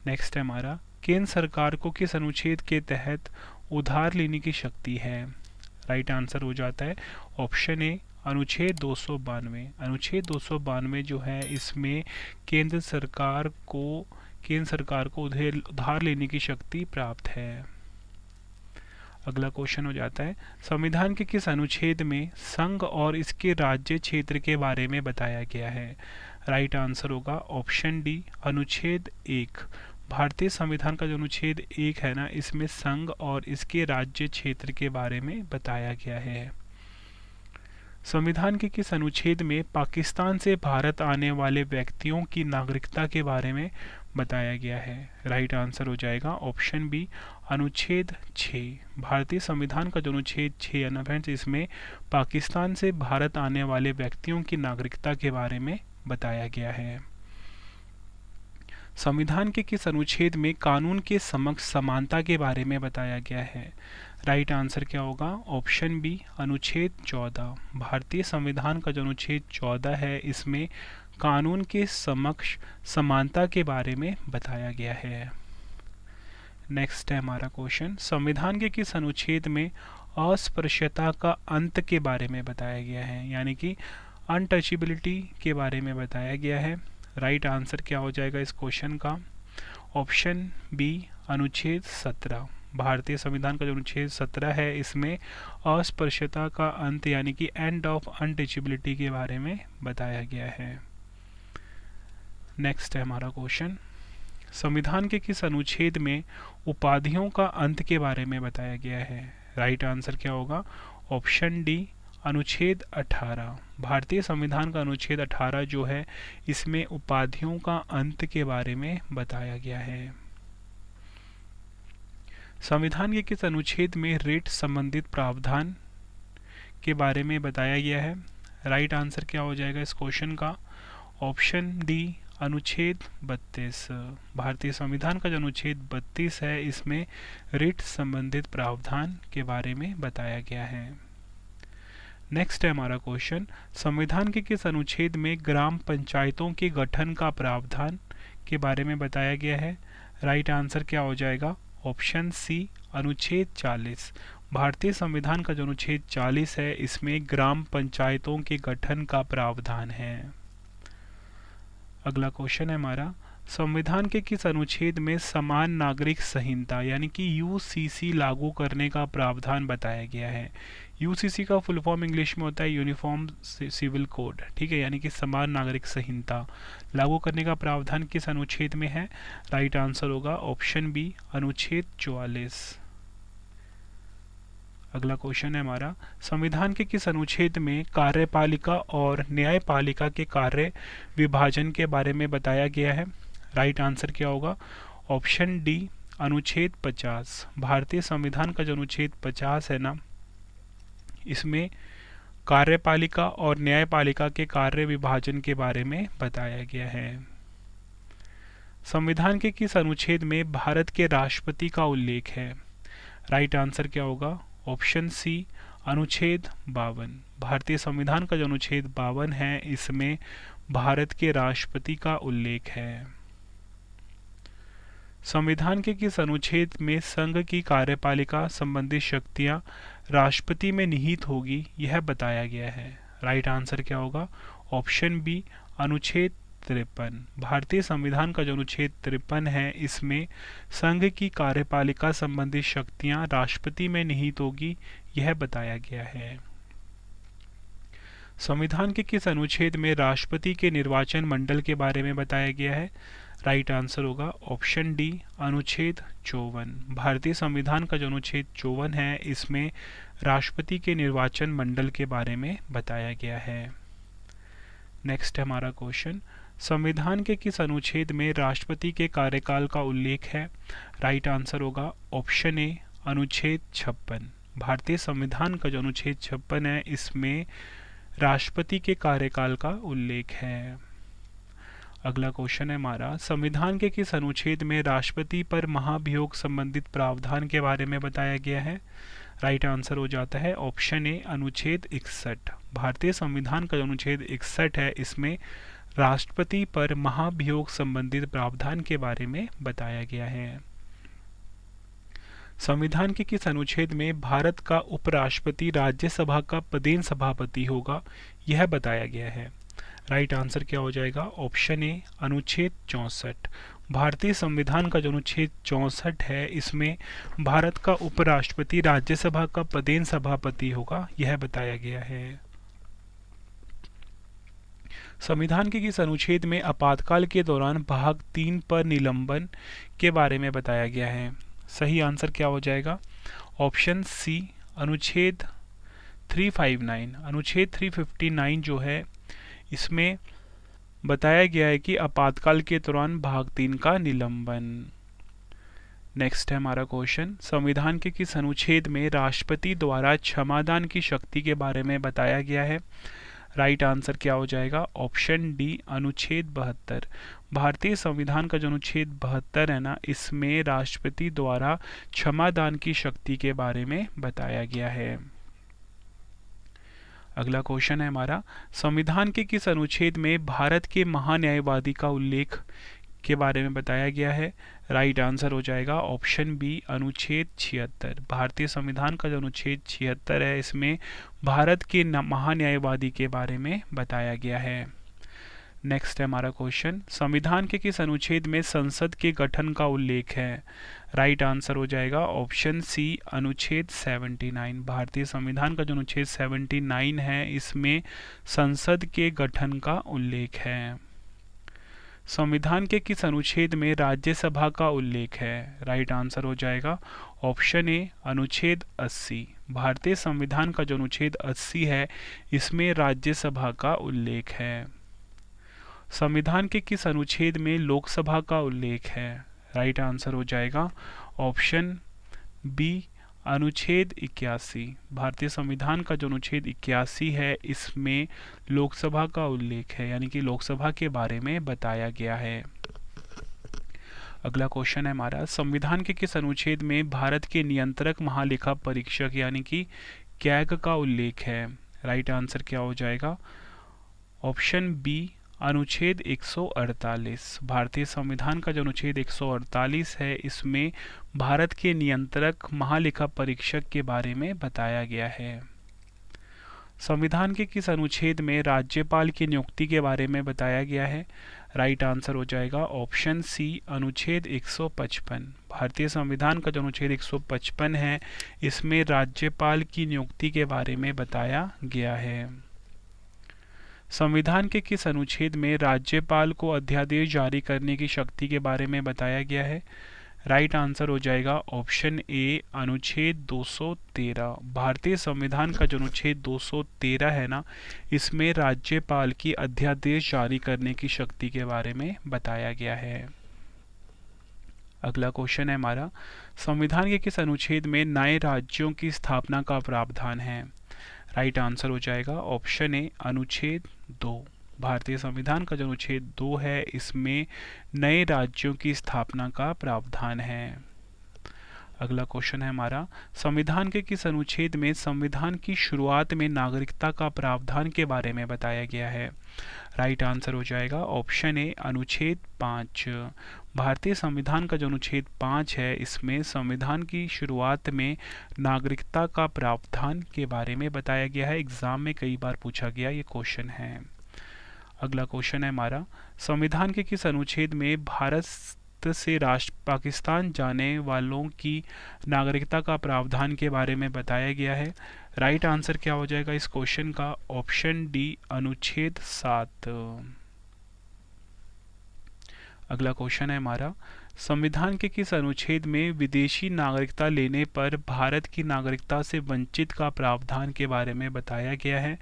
नेक्स्ट है हमारा, केंद्र सरकार को किस अनुच्छेद के तहत उधार लेने की शक्ति है? राइट आंसर हो जाता है ऑप्शन ए, अनुच्छेद 292। अनुच्छेद 292 जो है, इसमें केंद्र सरकार को उधार लेने की शक्ति प्राप्त है। अगला क्वेश्चन हो जाता है, संविधान के किस अनुच्छेद में संघ और इसके राज्य क्षेत्र के बारे में बताया गया है? राइट आंसर होगा ऑप्शन डी, अनुच्छेद 1। भारतीय संविधान का जो अनुच्छेद 1 है ना, इसमें संघ और इसके राज्य क्षेत्र के बारे में बताया गया है। संविधान के किस अनुच्छेद में पाकिस्तान से भारत आने वाले व्यक्तियों की नागरिकता के बारे में बताया गया है? राइट आंसर हो जाएगा ऑप्शन बी, अनुच्छेद 6। भारतीय संविधान का जो अनुच्छेद 6 है ना फ्रेंड्स, इसमें पाकिस्तान से भारत आने वाले व्यक्तियों की नागरिकता के बारे में बताया गया है। संविधान के किस अनुच्छेद में कानून के समक्ष समानता के बारे में बताया गया है? राइट आंसर क्या होगा? ऑप्शन बी, अनुच्छेद 14। भारतीय संविधान का जो अनुच्छेद 14 है, इसमें कानून के समक्ष समानता के बारे में बताया गया है। नेक्स्ट है हमारा क्वेश्चन, संविधान के किस अनुच्छेद में अस्पृश्यता का अंत के बारे में बताया गया है? यानी कि अनटचेबिलिटी के बारे में बताया गया है। राइट आंसर क्या हो जाएगा इस क्वेश्चन का? ऑप्शन बी, अनुच्छेद 17। भारतीय संविधान का जो अनुच्छेद 17 है, इसमें अस्पृश्यता का अंत यानी कि एंड ऑफ अनटचेबिलिटी के बारे में बताया गया है। नेक्स्ट है हमारा क्वेश्चन, संविधान के किस अनुच्छेद में उपाधियों का अंत के बारे में बताया गया है? राइट आंसर क्या होगा? ऑप्शन डी, अनुच्छेद 18। भारतीय संविधान का अनुच्छेद 18 जो है, इसमें उपाधियों का अंत के बारे में बताया गया है। संविधान के किस अनुच्छेद में रेट संबंधित प्रावधान के बारे में बताया गया है? राइट आंसर क्या हो जाएगा इस क्वेश्चन का? ऑप्शन डी, अनुच्छेद 32। भारतीय संविधान का जो अनुच्छेद 32 है, इसमें रेट संबंधित प्रावधान के बारे में बताया गया है। नेक्स्ट है हमारा क्वेश्चन, संविधान के किस अनुच्छेद में ग्राम पंचायतों के गठन का प्रावधान के बारे में बताया गया है? राइट आंसर क्या हो जाएगा? ऑप्शन सी, अनुच्छेद 40। भारतीय संविधान का जो अनुच्छेद 40 है, इसमें ग्राम पंचायतों के गठन का प्रावधान है। अगला क्वेश्चन है हमारा, संविधान के किस अनुच्छेद में समान नागरिक संहिता यानी कि यूसीसी लागू करने का प्रावधान बताया गया है? यूसीसी का फुल फॉर्म इंग्लिश में होता है यूनिफॉर्म सिविल कोड, ठीक है, यानी कि समान नागरिक संहिता लागू करने का प्रावधान किस अनुच्छेद में है? राइट आंसर होगा ऑप्शन बी, अनुच्छेद 44। अगला क्वेश्चन है हमारा, संविधान के किस अनुच्छेद में कार्यपालिका और न्यायपालिका के कार्य विभाजन के बारे में बताया गया है? राइट आंसर क्या होगा? ऑप्शन डी, अनुच्छेद 50। भारतीय संविधान का जो अनुच्छेद 50 है ना, इसमें कार्यपालिका और न्यायपालिका के कार्य विभाजन के बारे में बताया गया है। संविधान के किस अनुच्छेद में भारत के राष्ट्रपति का उल्लेख है? राइट आंसर क्या होगा? ऑप्शन सी, अनुच्छेद 52। भारतीय संविधान का जो अनुच्छेद 52 है, इसमें भारत के राष्ट्रपति का उल्लेख है। संविधान के किस अनुच्छेद में संघ की कार्यपालिका संबंधित शक्तियां राष्ट्रपति में निहित होगी, यह बताया गया है? राइट आंसर क्या होगा? ऑप्शन बी, अनुच्छेद 53। भारतीय संविधान का जो अनुच्छेद 53 है, इसमें संघ की कार्यपालिका संबंधित शक्तियां राष्ट्रपति में निहित होगी, यह बताया गया है। संविधान के किस अनुच्छेद में राष्ट्रपति के निर्वाचन मंडल के बारे में बताया गया है? राइट आंसर होगा ऑप्शन डी, अनुच्छेद 54। भारतीय संविधान का जो अनुच्छेद 54 है, इसमें राष्ट्रपति के निर्वाचन मंडल के बारे में बताया गया है। नेक्स्ट है हमारा क्वेश्चन, संविधान के किस अनुच्छेद में राष्ट्रपति के कार्यकाल का उल्लेख है? राइट आंसर होगा ऑप्शन ए, अनुच्छेद 56। भारतीय संविधान का जो अनुच्छेद 56 है, इसमें राष्ट्रपति के कार्यकाल का उल्लेख है। अगला क्वेश्चन है हमारा, संविधान के किस अनुच्छेद में राष्ट्रपति पर महाभियोग संबंधित प्रावधान के बारे में बताया गया है? राइट आंसर हो जाता है ऑप्शन ए, अनुच्छेद 61। भारतीय संविधान का जो अनुच्छेद 61 है, इसमें राष्ट्रपति पर महाभियोग संबंधित प्रावधान के बारे में बताया गया है। संविधान के किस अनुच्छेद में भारत का उपराष्ट्रपति राज्यसभा का पदेन सभापति होगा, यह बताया गया है? राइट आंसर क्या हो जाएगा? ऑप्शन ए, अनुच्छेद 64। भारतीय संविधान का जो अनुच्छेद 64 है, इसमें भारत का उपराष्ट्रपति राज्यसभा का पदेन सभापति होगा, यह बताया गया है। संविधान के किस अनुच्छेद में आपातकाल के दौरान भाग 3 पर निलंबन के बारे में बताया गया है? सही आंसर क्या हो जाएगा? ऑप्शन सी, अनुच्छेद 359। अनुच्छेद 359 जो है, इसमें बताया गया है कि आपातकाल के दौरान भाग 3 का निलंबन। नेक्स्ट है हमारा क्वेश्चन, संविधान के किस अनुच्छेद में राष्ट्रपति द्वारा क्षमादान की शक्ति के बारे में बताया गया है? राइट आंसर क्या हो जाएगा? ऑप्शन डी, अनुच्छेद 72। भारतीय संविधान का जो अनुच्छेद 72 है ना, इसमें राष्ट्रपति द्वारा क्षमादान की शक्ति के बारे में बताया गया है। अगला क्वेश्चन है हमारा, संविधान के किस अनुच्छेद में भारत के महान्यायवादी का उल्लेख के बारे में बताया गया है? राइट आंसर हो जाएगा ऑप्शन बी, अनुच्छेद 76। भारतीय संविधान का जो अनुच्छेद 76 है, इसमें भारत के महान्यायवादी के बारे में बताया गया है। नेक्स्ट है हमारा क्वेश्चन, संविधान के किस अनुच्छेद में संसद के गठन का उल्लेख है? राइट आंसर हो जाएगा ऑप्शन सी, अनुच्छेद 79। भारतीय संविधान का जो अनुच्छेद 79 है, इसमें संसद के गठन का उल्लेख है। संविधान के किस अनुच्छेद में राज्यसभा का उल्लेख है? राइट आंसर हो जाएगा ऑप्शन ए, अनुच्छेद 80। भारतीय संविधान का जो अनुच्छेद 80 है, इसमें राज्यसभा का उल्लेख है। संविधान के किस अनुच्छेद में लोकसभा का उल्लेख है? राइट आंसर हो जाएगा ऑप्शन बी, अनुच्छेद 81। भारतीय संविधान का जो अनुच्छेद 81 है, इसमें लोकसभा का उल्लेख है, यानी कि लोकसभा के बारे में बताया गया है। अगला क्वेश्चन है हमारा, संविधान के किस अनुच्छेद में भारत के नियंत्रक महालेखा परीक्षक यानी कि कैग का उल्लेख है? राइट आंसर क्या हो जाएगा? ऑप्शन बी, अनुच्छेद 148। भारतीय संविधान का जो अनुच्छेद 148 है, इसमें भारत के नियंत्रक महालेखा परीक्षक के बारे में बताया गया है। संविधान के किस अनुच्छेद में राज्यपाल की नियुक्ति के बारे में बताया गया है? राइट आंसर हो जाएगा ऑप्शन सी, अनुच्छेद 155। भारतीय संविधान का जो अनुच्छेद 155 है, इसमें राज्यपाल की नियुक्ति के बारे में बताया गया है। संविधान के किस अनुच्छेद में राज्यपाल को अध्यादेश जारी करने की शक्ति के बारे में बताया गया है? राइट आंसर हो जाएगा ऑप्शन ए, अनुच्छेद 213। भारतीय संविधान का जो अनुच्छेद 213 है ना, इसमें राज्यपाल की अध्यादेश जारी करने की शक्ति के बारे में बताया गया है। अगला क्वेश्चन है हमारा, संविधान के किस अनुच्छेद में नए राज्यों की स्थापना का प्रावधान है? राइट आंसर हो जाएगा ऑप्शन ए, अनुच्छेद 2। भारतीय संविधान का जो अनुच्छेद 2 है इसमें नए राज्यों की स्थापना का प्रावधान है। अगला क्वेश्चन है हमारा, संविधान के किस अनुच्छेद में संविधान की शुरुआत में नागरिकता का प्रावधान के बारे में बताया गया है? राइट आंसर हो जाएगा ऑप्शन ए अनुच्छेद 5। भारतीय संविधान का जो अनुच्छेद 5 है इसमें संविधान की शुरुआत में नागरिकता का प्रावधान के बारे में बताया गया है। एग्जाम में कई बार पूछा गया ये क्वेश्चन है। अगला क्वेश्चन है हमारा, संविधान के किस अनुच्छेद में भारत से पाकिस्तान जाने वालों की नागरिकता का प्रावधान के बारे में बताया गया है? राइट आंसर क्या हो जाएगा इस क्वेश्चन का? ऑप्शन डी अनुच्छेद 7। अगला क्वेश्चन है हमारा, संविधान के किस अनुच्छेद में विदेशी नागरिकता लेने पर भारत की नागरिकता से वंचित का प्रावधान के बारे में बताया गया है?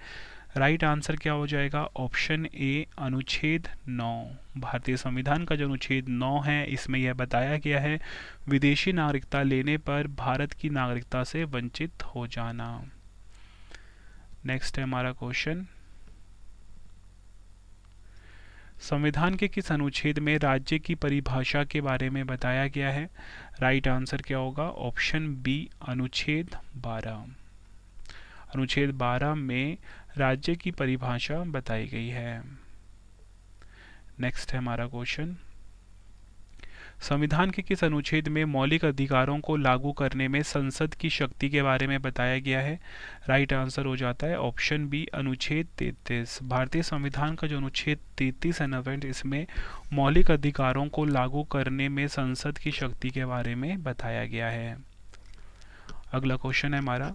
राइट आंसर क्या हो जाएगा? ऑप्शन ए अनुच्छेद 9। भारतीय संविधान का जो अनुच्छेद 9 है इसमें यह बताया गया है विदेशी नागरिकता लेने पर भारत की नागरिकता से वंचित हो जाना। नेक्स्ट है हमारा क्वेश्चन, संविधान के किस अनुच्छेद में राज्य की परिभाषा के बारे में बताया गया है? राइट आंसर क्या होगा? ऑप्शन बी अनुच्छेद 12। अनुच्छेद 12 में राज्य की परिभाषा बताई गई है। नेक्स्ट है हमारा क्वेश्चन, संविधान के किस अनुच्छेद में मौलिक अधिकारों को लागू करने में संसद की शक्ति के बारे में बताया गया है? राइट आंसर हो जाता है ऑप्शन बी अनुच्छेद 33। भारतीय संविधान का जो अनुच्छेद 33 है ना फ्रेंड, इसमें मौलिक अधिकारों को लागू करने में संसद की शक्ति के बारे में बताया गया है। अगला क्वेश्चन है हमारा,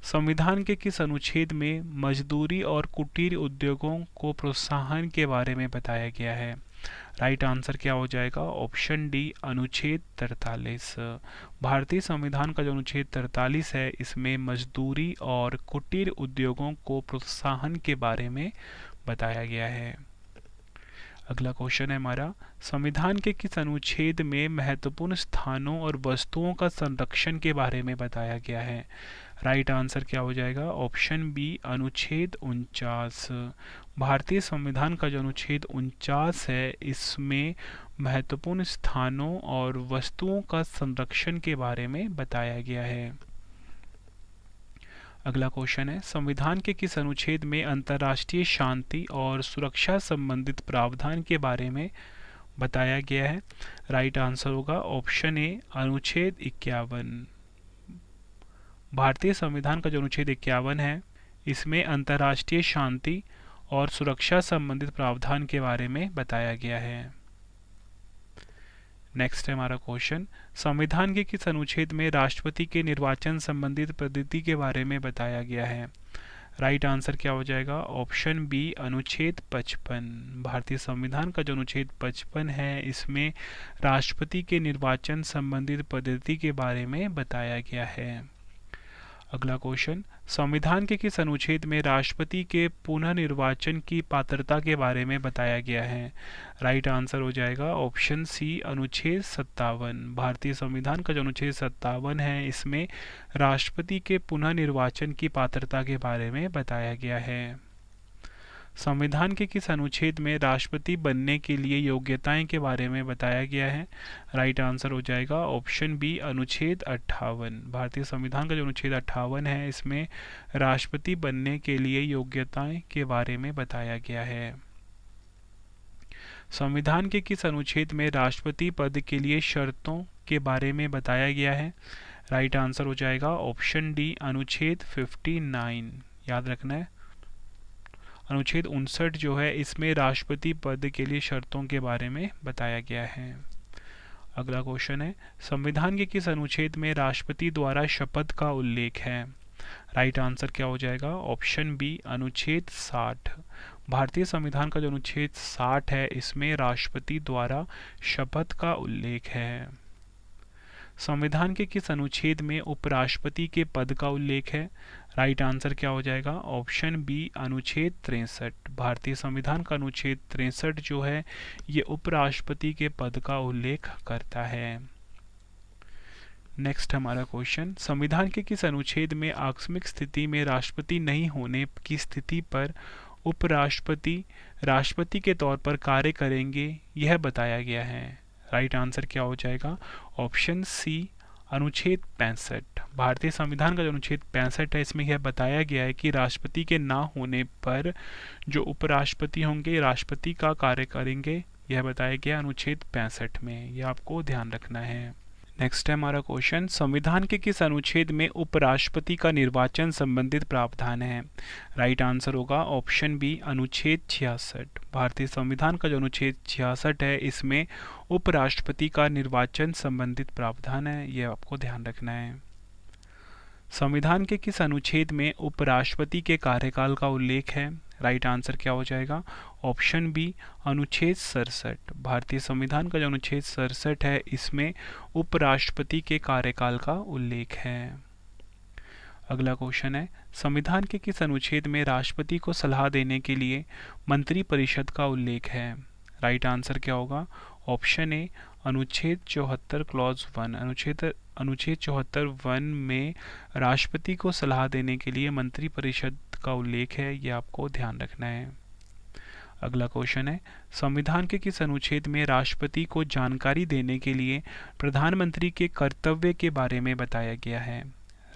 संविधान के किस अनुच्छेद में मजदूरी और कुटीर उद्योगों को प्रोत्साहन के बारे में बताया गया है? राइट आंसर क्या हो जाएगा? ऑप्शन डी अनुच्छेद 43। भारतीय संविधान का जो अनुच्छेद 43 है इसमें मजदूरी और कुटीर उद्योगों को प्रोत्साहन के बारे में बताया गया है। अगला क्वेश्चन है हमारा, संविधान के किस अनुच्छेद में महत्वपूर्ण स्थानों और वस्तुओं का संरक्षण के बारे में बताया गया है? राइट आंसर क्या हो जाएगा? ऑप्शन बी अनुच्छेद 49। भारतीय संविधान का जो अनुच्छेद 49 है इसमें महत्वपूर्ण स्थानों और वस्तुओं का संरक्षण के बारे में बताया गया है। अगला क्वेश्चन है, संविधान के किस अनुच्छेद में अंतर्राष्ट्रीय शांति और सुरक्षा संबंधित प्रावधान के बारे में बताया गया है? राइट आंसर होगा ऑप्शन ए अनुच्छेद 51। भारतीय संविधान का जो अनुच्छेद 51 है इसमें अंतर्राष्ट्रीय शांति और सुरक्षा संबंधित प्रावधान के बारे में बताया गया है। नेक्स्ट है हमारा क्वेश्चन, संविधान के किस अनुच्छेद में राष्ट्रपति के निर्वाचन संबंधित पद्धति के बारे में बताया गया है? राइट आंसर क्या हो जाएगा? ऑप्शन बी अनुच्छेद 55। भारतीय संविधान का जो अनुच्छेद 55 है इसमें राष्ट्रपति के निर्वाचन संबंधित पद्धति के बारे में बताया गया है। अगला क्वेश्चन, संविधान के किस अनुच्छेद में राष्ट्रपति के पुनः निर्वाचन की पात्रता के बारे में बताया गया है? राइट आंसर हो जाएगा ऑप्शन सी अनुच्छेद 57। भारतीय संविधान का जो अनुच्छेद 57 है इसमें राष्ट्रपति के पुनः निर्वाचन की पात्रता के बारे में बताया गया है। संविधान के किस अनुच्छेद में राष्ट्रपति बनने के लिए योग्यताएं के बारे में बताया गया है? राइट आंसर हो जाएगा ऑप्शन बी अनुच्छेद 58। भारतीय संविधान का जो अनुच्छेद 58 है इसमें राष्ट्रपति बनने के लिए योग्यताएं के बारे में बताया गया है। संविधान के किस अनुच्छेद में राष्ट्रपति पद के लिए शर्तों के बारे में बताया गया है? राइट आंसर हो जाएगा ऑप्शन डी अनुच्छेद 59। याद रखना है, अनुच्छेद 59 जो है इसमें राष्ट्रपति पद के लिए शर्तों के बारे में बताया गया है। अगला क्वेश्चन है, संविधान के किस अनुच्छेद में राष्ट्रपति द्वारा शपथ का उल्लेख है? राइट आंसर क्या हो जाएगा? ऑप्शन बी अनुच्छेद 60। भारतीय संविधान का जो अनुच्छेद 60 है इसमें राष्ट्रपति द्वारा शपथ का उल्लेख है। संविधान के किस अनुच्छेद में उपराष्ट्रपति के पद का उल्लेख है? राइट आंसर क्या हो जाएगा? ऑप्शन बी अनुच्छेद 63। भारतीय संविधान का अनुच्छेद 63 जो है ये उपराष्ट्रपति के पद का उल्लेख करता है। नेक्स्ट हमारा क्वेश्चन, संविधान के किस अनुच्छेद में आकस्मिक स्थिति में राष्ट्रपति नहीं होने की स्थिति पर उपराष्ट्रपति राष्ट्रपति के तौर पर कार्य करेंगे, यह बताया गया है। राइट आंसर क्या हो जाएगा? ऑप्शन सी, अनुच्छेद 65। भारतीय संविधान का जो अनुच्छेद 65 है, इसमें यह बताया गया है कि राष्ट्रपति के ना होने पर जो उपराष्ट्रपति होंगे राष्ट्रपति का कार्य करेंगे, यह बताया गया अनुच्छेद 65 में। यह आपको ध्यान रखना है। नेक्स्ट है हमारा क्वेश्चन, संविधान के किस अनुच्छेद में उपराष्ट्रपति का निर्वाचन संबंधित प्रावधान है? राइट आंसर होगा ऑप्शन बी, अनुच्छेद 66। भारतीय संविधान का जो अनुच्छेद 66 है, इसमें उपराष्ट्रपति का निर्वाचन संबंधित प्रावधान है। यह आपको ध्यान रखना है। संविधान के किस अनुच्छेद में उपराष्ट्रपति के कार्यकाल का उल्लेख है? राइट आंसर क्या हो जाएगा? ऑप्शन बी, अनुच्छेद 67। भारतीय संविधान का जो अनुच्छेद 67 है, इसमें उपराष्ट्रपति के कार्यकाल का उल्लेख है। अगला क्वेश्चन है, संविधान के किस अनुच्छेद में राष्ट्रपति को सलाह देने के लिए मंत्रिपरिषद का उल्लेख है? राइट आंसर क्या होगा? ऑप्शन ए, अनुच्छेद 74 क्लॉज 1। अनुच्छेद 74(1) में राष्ट्रपति को सलाह देने के लिए मंत्रिपरिषद का उल्लेख है। यह आपको ध्यान रखना है। अगला क्वेश्चन है, संविधान के किस अनुच्छेद में राष्ट्रपति को जानकारी देने के लिए प्रधानमंत्री के कर्तव्य के बारे में बताया गया है?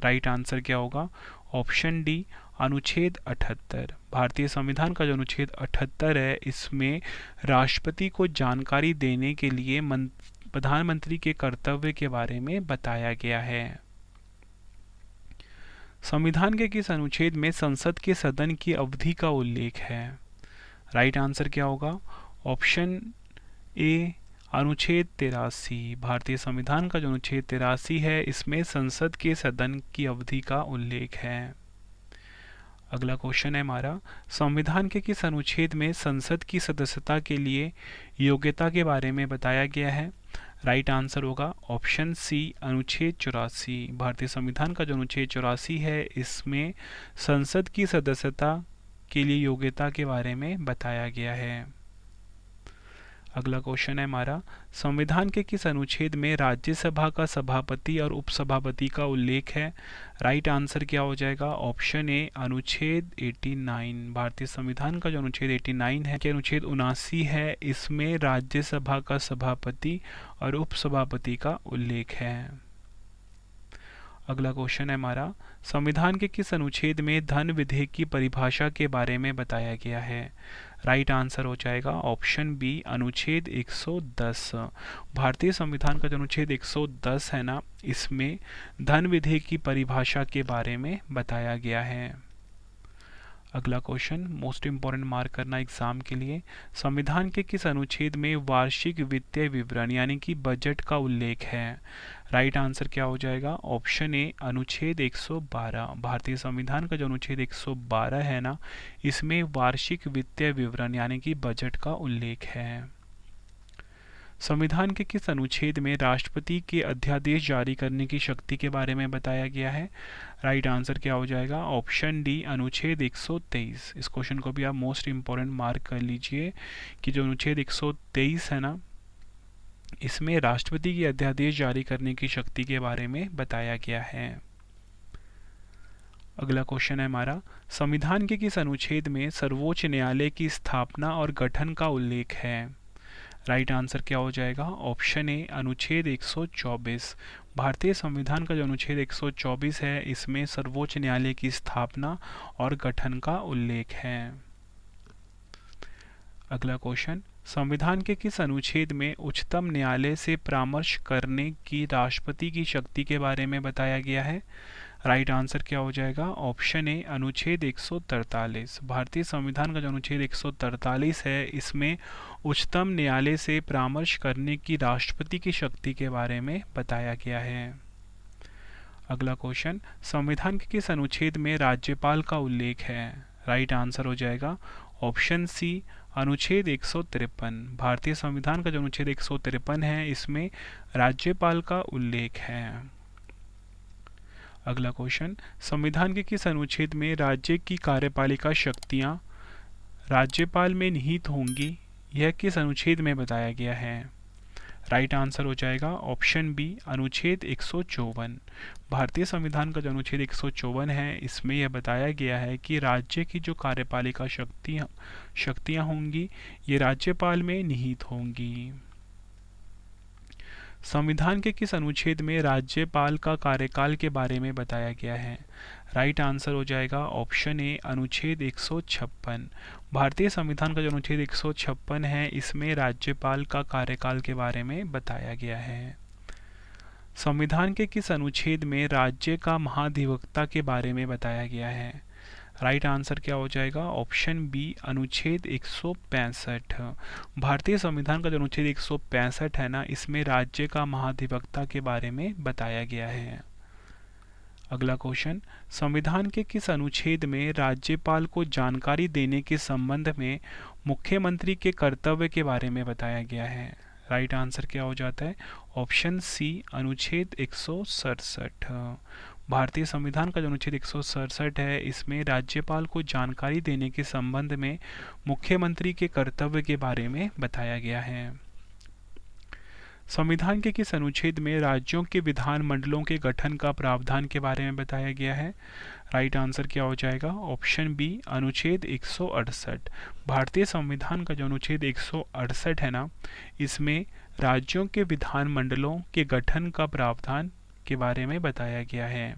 राइट आंसर क्या होगा? ऑप्शन डी, अनुच्छेद 78। भारतीय संविधान का जो अनुच्छेद 78 है, इसमें राष्ट्रपति को जानकारी देने के लिए प्रधानमंत्री के कर्तव्य के बारे में बताया गया है। संविधान के किस अनुच्छेद में संसद के सदन की अवधि का उल्लेख है? राइट आंसर क्या होगा? ऑप्शन ए, अनुच्छेद 83। भारतीय संविधान का जो अनुच्छेद 83 है, इसमें संसद के सदन की अवधि का उल्लेख है। अगला क्वेश्चन है हमारा, संविधान के किस अनुच्छेद में संसद की सदस्यता के लिए योग्यता के बारे में बताया गया है? राइट आंसर होगा ऑप्शन सी, अनुच्छेद 84। भारतीय संविधान का जो अनुच्छेद 84 है, इसमें संसद की सदस्यता के लिए योग्यता के बारे में बताया गया है। अगला क्वेश्चन है हमारा, संविधान के किस अनुच्छेद में राज्यसभा का सभापति और उपसभापति का उल्लेख है? राइट आंसर क्या हो जाएगा? ऑप्शन ए, अनुच्छेद 89। भारतीय संविधान का जो अनुच्छेद 89 है, अनुच्छेद 79 है, इसमें राज्यसभा का सभापति और उपसभापति का उल्लेख है। अगला क्वेश्चन है हमारा, संविधान के किस अनुच्छेद में धन विधेयक की परिभाषा के बारे में बताया गया है? राइट आंसर हो जाएगा ऑप्शन बी, अनुच्छेद 110। भारतीय संविधान का जो अनुच्छेद 110 है ना, इसमें धन विधेयक की परिभाषा के बारे में बताया गया है। अगला क्वेश्चन, मोस्ट इम्पॉर्टेंट मार्क करना एग्जाम के लिए, संविधान के किस अनुच्छेद में वार्षिक वित्तीय विवरण यानी कि बजट का उल्लेख है? राइट आंसर क्या हो जाएगा? ऑप्शन ए, अनुच्छेद 112। भारतीय संविधान का जो अनुच्छेद 112 है ना, इसमें वार्षिक वित्तीय विवरण यानी कि बजट का उल्लेख है। संविधान के किस अनुच्छेद में राष्ट्रपति के अध्यादेश जारी करने की शक्ति के बारे में बताया गया है? राइट आंसर क्या हो जाएगा? ऑप्शन डी, अनुच्छेद 123। इस क्वेश्चन को भी आप मोस्ट इम्पोर्टेंट मार्क कर लीजिए कि जो अनुच्छेद 123 है ना, इसमें राष्ट्रपति की अध्यादेश जारी करने की शक्ति के बारे में बताया गया है। अगला क्वेश्चन है हमारा, संविधान के किस अनुच्छेद में सर्वोच्च न्यायालय की स्थापना और गठन का उल्लेख है? राइट आंसर क्या हो जाएगा? ऑप्शन ए, अनुच्छेद 124। भारतीय संविधान का जो अनुच्छेद 124 है, इसमें सर्वोच्च न्यायालय की स्थापना और गठन का उल्लेख है। अगला क्वेश्चन, संविधान के किस अनुच्छेद में उच्चतम न्यायालय से परामर्श करने की राष्ट्रपति की शक्ति के बारे में बताया गया है? राइट आंसर क्या हो जाएगा? ऑप्शन ए, अनुच्छेद 143। भारतीय संविधान का जो अनुच्छेद 143 है, इसमें उच्चतम न्यायालय से परामर्श करने की राष्ट्रपति की शक्ति के बारे में बताया गया है। अगला क्वेश्चन, संविधान के किस अनुच्छेद में राज्यपाल का उल्लेख है? राइट आंसर हो जाएगा ऑप्शन सी, अनुच्छेद 153। भारतीय संविधान का जो अनुच्छेद 153 है, इसमें राज्यपाल का उल्लेख है। अगला क्वेश्चन, संविधान के किस अनुच्छेद में राज्य की कार्यपालिका शक्तियां राज्यपाल में निहित होंगी? यह किस अनुच्छेद में बताया गया है? राइट आंसर हो जाएगा ऑप्शन बी अनुच्छेद 154। भारतीय संविधान का जो अनुच्छेद 154 है, इसमें यह बताया गया है कि राज्य की जो कार्यपालिका शक्तियां होंगी ये राज्यपाल में निहित होंगी। संविधान के किस अनुच्छेद में राज्यपाल का कार्यकाल के बारे में बताया गया है? राइट आंसर हो जाएगा ऑप्शन ए अनुच्छेद 156। भारतीय संविधान का जो अनुच्छेद 156 है, इसमें राज्यपाल का कार्यकाल के बारे में बताया गया है। संविधान के किस अनुच्छेद में राज्य का महाधिवक्ता के बारे में बताया गया है? राइट आंसर क्या हो जाएगा ऑप्शन बी अनुच्छेद 165। भारतीय संविधान का जो अनुच्छेद 165 है ना, इसमें राज्य का महाधिवक्ता के बारे में बताया गया है। अगला क्वेश्चन, संविधान के किस अनुच्छेद में राज्यपाल को जानकारी देने के संबंध में मुख्यमंत्री के कर्तव्य के बारे में बताया गया है? राइट आंसर क्या हो जाता है ऑप्शन सी अनुच्छेद 167। भारतीय संविधान का जो अनुच्छेद 167 है, इसमें राज्यपाल को जानकारी देने के संबंध में मुख्यमंत्री के कर्तव्य के बारे में बताया गया है। संविधान के किस अनुच्छेद में राज्यों के विधान मंडलों के गठन का प्रावधान के बारे में बताया गया है? राइट आंसर क्या हो जाएगा ऑप्शन बी अनुच्छेद 168। भारतीय संविधान का जो अनुच्छेद 168 है ना, इसमें राज्यों के विधान मंडलों के गठन का प्रावधान के बारे में बताया गया है।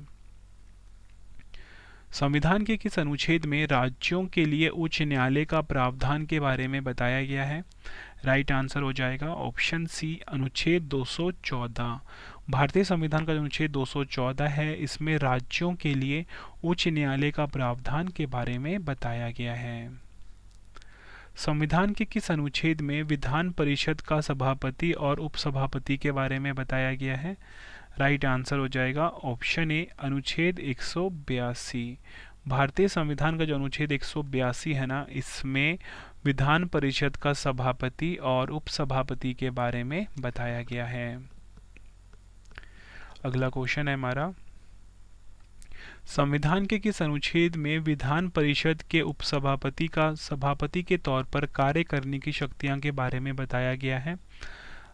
संविधान के किस अनुच्छेद में राज्यों के लिए उच्च न्यायालय का प्रावधान के बारे में बताया गया है? राइट आंसर हो जाएगा ऑप्शन सी अनुच्छेद 214। भारतीय संविधान का जो अनुच्छेद 214 है, इसमें राज्यों के लिए उच्च न्यायालय का प्रावधान के बारे में बताया गया है। संविधान के किस अनुच्छेद में विधान परिषद का सभापति और उपसभापति के बारे में बताया गया है? राइट आंसर हो जाएगा ऑप्शन ए अनुच्छेद 182। भारतीय संविधान का जो अनुच्छेद 182 है ना, इसमें विधान परिषद का सभापति और उपसभापति के बारे में बताया गया है। अगला क्वेश्चन है हमारा, संविधान के किस अनुच्छेद में विधान परिषद के उपसभापति का सभापति के तौर पर कार्य करने की शक्तियां के बारे में बताया गया है?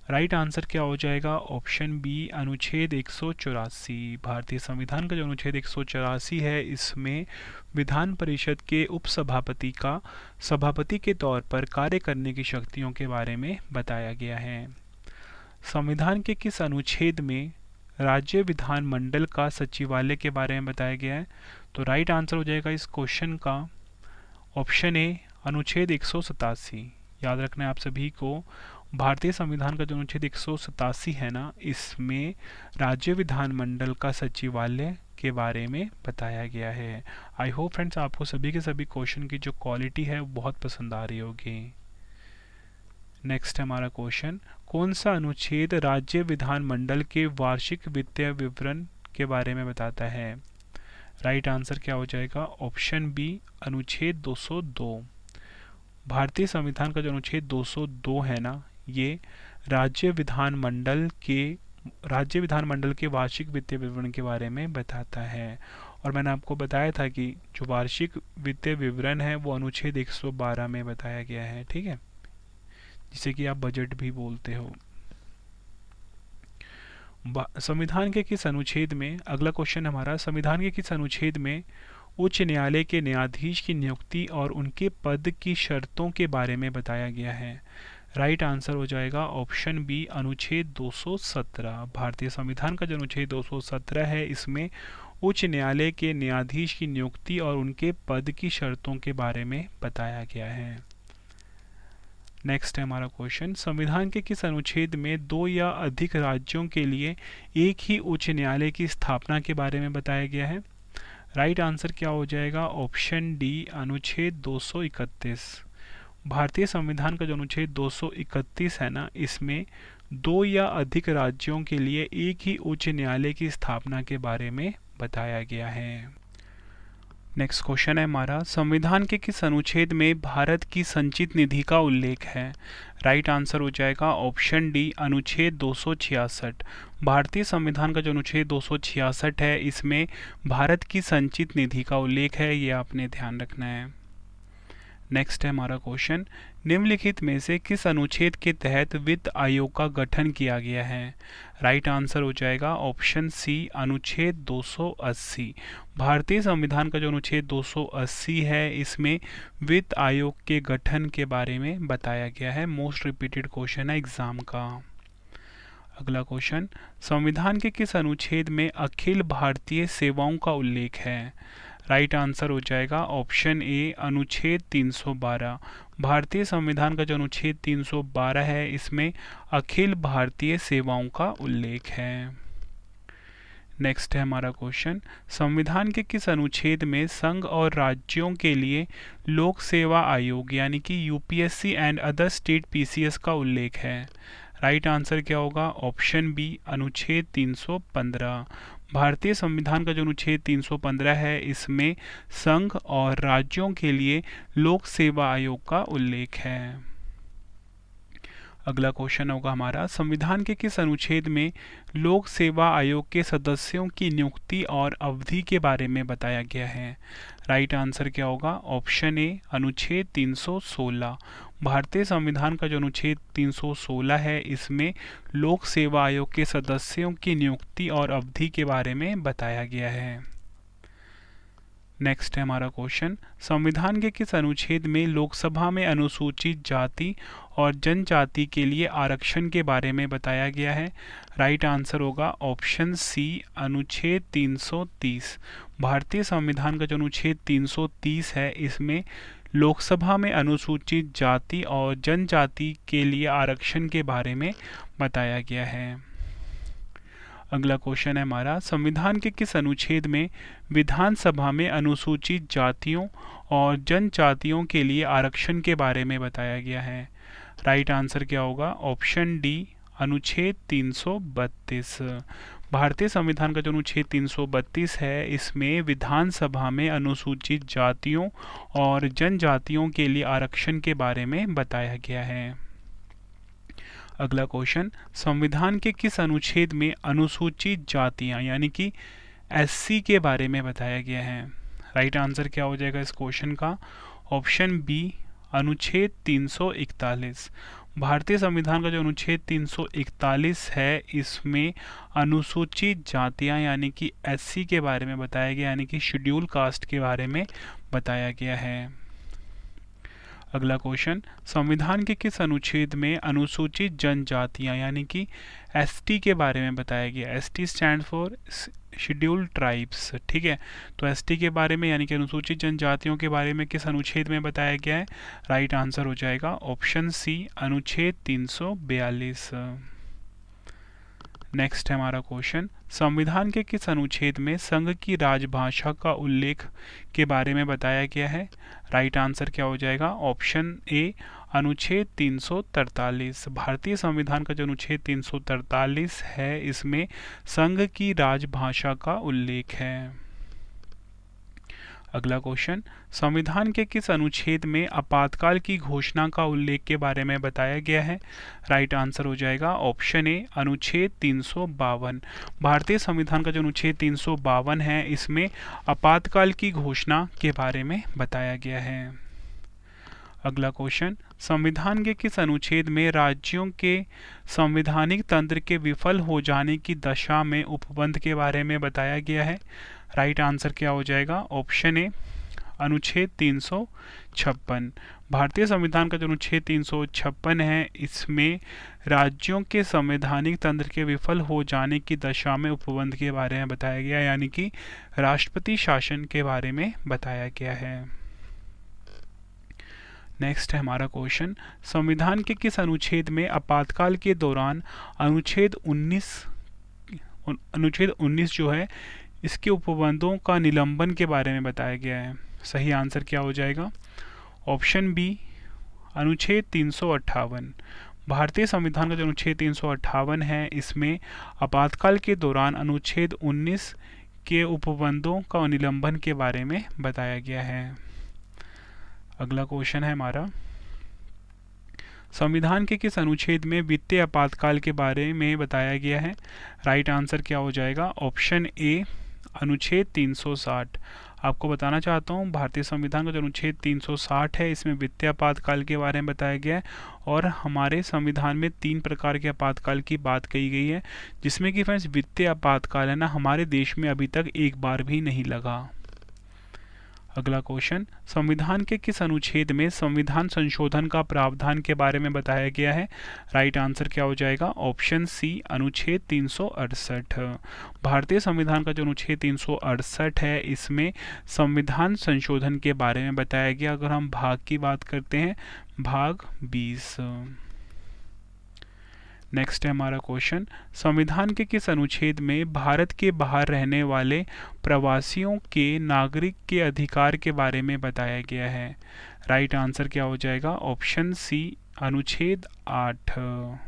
राइट आंसर क्या हो जाएगा ऑप्शन बी अनुच्छेद 184। भारतीय संविधान का जो अनुच्छेद 184 है, इसमें विधान परिषद के उपसभापति का सभापति के तौर पर कार्य करने की शक्तियों के बारे में बताया गया है। संविधान के किस अनुच्छेद में राज्य विधान मंडल का सचिवालय के बारे में बताया गया है? तो राइट आंसर हो जाएगा इस क्वेश्चन का ऑप्शन ए अनुच्छेद 187। याद रखना है आप सभी को, भारतीय संविधान का जो अनुच्छेद 187 है ना, इसमें राज्य विधान मंडल का सचिवालय के बारे में बताया गया है। आई होप फ्रेंड्स आपको सभी के सभी क्वेश्चन की जो क्वालिटी है वो बहुत पसंद आ रही होगी। नेक्स्ट है हमारा क्वेश्चन, कौन सा अनुच्छेद राज्य विधान मंडल के वार्षिक वित्तीय विवरण के बारे में बताता है? राइट आंसर क्या हो जाएगा ऑप्शन बी अनुच्छेद 202। भारतीय संविधान का जो अनुच्छेद 202 है ना, ये राज्य विधान मंडल के वार्षिक वित्तीय विवरण के बारे में बताता है। और मैंने आपको बताया था कि जो वार्षिक वित्तीय विवरण है वो अनुच्छेद 112 में बताया गया है, ठीक है, जिसे कि आप बजट भी बोलते हो। संविधान के किस अनुच्छेद में, अगला क्वेश्चन हमारा, संविधान के किस अनुच्छेद में उच्च न्यायालय के न्यायाधीश की नियुक्ति और उनके पद की शर्तों के बारे में बताया गया है? राइट आंसर हो जाएगा ऑप्शन बी अनुच्छेद 217। भारतीय संविधान का जो अनुच्छेद 217 है, इसमें उच्च न्यायालय के न्यायाधीश की नियुक्ति और उनके पद की शर्तों के बारे में बताया गया है। नेक्स्ट है हमारा क्वेश्चन, संविधान के किस अनुच्छेद में दो या अधिक राज्यों के लिए एक ही उच्च न्यायालय की स्थापना के बारे में बताया गया है? राइट आंसर क्या हो जाएगा ऑप्शन डी अनुच्छेद 231। भारतीय संविधान का जो अनुच्छेद 231 है ना, इसमें दो या अधिक राज्यों के लिए एक ही उच्च न्यायालय की स्थापना के बारे में बताया गया है। नेक्स्ट क्वेश्चन है हमारा, संविधान के किस अनुच्छेद में भारत की संचित निधि का उल्लेख है? राइट आंसर हो जाएगा ऑप्शन डी अनुच्छेद 266। भारतीय संविधान का जो अनुच्छेद 266 है, इसमें भारत की संचित निधि का उल्लेख है, ये आपने ध्यान रखना है। नेक्स्ट है हमारा क्वेश्चन, निम्नलिखित में से किस अनुच्छेद के तहत वित्त आयोग का गठन किया गया है? राइट आंसर हो जाएगा ऑप्शन सी, अनुच्छेद 280। भारतीय संविधान का जो अनुच्छेद 280 है, इसमें वित्त आयोग के गठन के बारे में बताया गया है। मोस्ट रिपीटेड क्वेश्चन है एग्जाम का। अगला क्वेश्चन, संविधान के किस अनुच्छेद में अखिल भारतीय सेवाओं का उल्लेख है? राइट आंसर हो जाएगा ऑप्शन ए, अनुच्छेद 312। भारतीय संविधान का जो अनुच्छेद 312 है, इसमें अखिल भारतीय सेवाओं का उल्लेख है। नेक्स्ट है हमारा क्वेश्चन, संविधान के किस अनुच्छेद में संघ और राज्यों के लिए लोक सेवा आयोग यानी कि UPSC and other state PCS का उल्लेख है? राइट आंसर क्या होगा? ऑप्शन बी, अनुच्छेद 315। भारतीय संविधान का जो अनुच्छेद 315 है, इसमें संघ और राज्यों के लिए लोक सेवा आयोग का उल्लेख है। अगला क्वेश्चन होगा हमारा, संविधान के किस अनुच्छेद में लोक सेवा आयोग के सदस्यों की नियुक्ति और अवधि के बारे में बताया गया है? राइट आंसर क्या होगा? ऑप्शन ए, अनुच्छेद 316। भारतीय संविधान का जो अनुच्छेद 316 है, इसमें लोक सेवा आयोग के सदस्यों की नियुक्ति और अवधि के बारे में बताया गया है। नेक्स्ट है हमारा क्वेश्चन, संविधान के किस अनुच्छेद में लोकसभा में अनुसूचित जाति और जनजाति के लिए आरक्षण के बारे में बताया गया है? राइट आंसर होगा ऑप्शन सी, अनुच्छेद 330। भारतीय संविधान का जो अनुच्छेद 330 है, इसमें लोकसभा में अनुसूचित जाति और जनजाति के लिए आरक्षण के बारे में बताया गया है। अगला क्वेश्चन है हमारा, संविधान के किस अनुच्छेद में विधानसभा में अनुसूचित जातियों और जनजातियों के लिए आरक्षण के बारे में बताया गया है? राइट आंसर क्या होगा? ऑप्शन डी, अनुच्छेद 332। भारतीय संविधान का जो अनुच्छेद 332 है, इसमें विधानसभा में अनुसूचित जातियों और जनजातियों के लिए आरक्षण के बारे में बताया गया है। अगला क्वेश्चन, संविधान के किस अनुच्छेद में अनुसूचित जातियां यानी कि एससी के बारे में बताया गया है? राइट आंसर क्या हो जाएगा इस क्वेश्चन का? ऑप्शन बी, अनुच्छेद 341। भारतीय संविधान का जो अनुच्छेद 341 है, इसमें अनुसूचित जातियां यानी कि एससी के बारे में बताया गया, यानी कि शेड्यूल कास्ट के बारे में बताया गया है। अगला क्वेश्चन, संविधान के किस अनुच्छेद में अनुसूचित जनजातियां यानी कि एसटी के बारे में बताया गया? ST stand for scheduled tribes, ठीक है। तो एसटी के बारे में यानी कि अनुसूचित जनजातियों के बारे में किस अनुच्छेद में बताया गया है? राइट आंसर हो जाएगा ऑप्शन सी, अनुच्छेद 342। नेक्स्ट है हमारा क्वेश्चन, संविधान के किस अनुच्छेद में संघ की राजभाषा का उल्लेख के बारे में बताया गया है? राइट आंसर क्या हो जाएगा? ऑप्शन ए, अनुच्छेद 343। भारतीय संविधान का जो अनुच्छेद 343 है, इसमें संघ की राजभाषा का उल्लेख है। अगला क्वेश्चन, संविधान के किस अनुच्छेद में आपातकाल की घोषणा का उल्लेख के बारे में बताया गया है? राइट आंसर हो जाएगा ऑप्शन ए, अनुच्छेद 352। भारतीय संविधान का जो अनुच्छेद 352 है, इसमें आपातकाल की घोषणा के बारे में बताया गया है। अगला क्वेश्चन, संविधान के किस अनुच्छेद में राज्यों के संवैधानिक तंत्र के विफल हो जाने की दशा में उपबंध के बारे में बताया गया है? राइट आंसर क्या हो जाएगा? ऑप्शन ए, अनुच्छेद 356। भारतीय संविधान का जो अनुच्छेद 356 है, इसमें राज्यों के संवैधानिक तंत्र के विफल हो जाने की दशा में उपबंध के बारे में बताया गया, यानी कि राष्ट्रपति शासन के बारे में बताया गया है। नेक्स्ट है हमारा क्वेश्चन, संविधान के किस अनुच्छेद में आपातकाल के दौरान अनुच्छेद 19 जो है, इसके उपबंधों का निलंबन के बारे में बताया गया है? सही आंसर क्या हो जाएगा? ऑप्शन बी, अनुच्छेद 358। भारतीय संविधान का जो अनुच्छेद 358 है, इसमें आपातकाल के दौरान अनुच्छेद 19 के उपबंधों का निलंबन के बारे में बताया गया है। अगला क्वेश्चन है हमारा, संविधान के किस अनुच्छेद में वित्तीय आपातकाल के बारे में बताया गया है? राइट आंसर क्या हो जाएगा? ऑप्शन ए, अनुच्छेद 360। आपको बताना चाहता हूँ भारतीय संविधान का जो अनुच्छेद 360 है, इसमें वित्तीय आपातकाल के बारे में बताया गया है और हमारे संविधान में 3 प्रकार के आपातकाल की बात कही गई है, जिसमें कि फ्रेंड्स वित्तीय आपातकाल है ना, हमारे देश में अभी तक एक बार भी नहीं लगा। अगला क्वेश्चन, संविधान के किस अनुच्छेद में संविधान संशोधन का प्रावधान के बारे में बताया गया है? राइट आंसर क्या हो जाएगा? ऑप्शन सी, अनुच्छेद 368। भारतीय संविधान का जो अनुच्छेद 368 है, इसमें संविधान संशोधन के बारे में बताया गया। अगर हम भाग की बात करते हैं, भाग 20। नेक्स्ट है हमारा क्वेश्चन, संविधान के किस अनुच्छेद में भारत के बाहर रहने वाले प्रवासियों के नागरिक के अधिकार के बारे में बताया गया है? राइट आंसर क्या हो जाएगा? ऑप्शन सी, अनुच्छेद 8।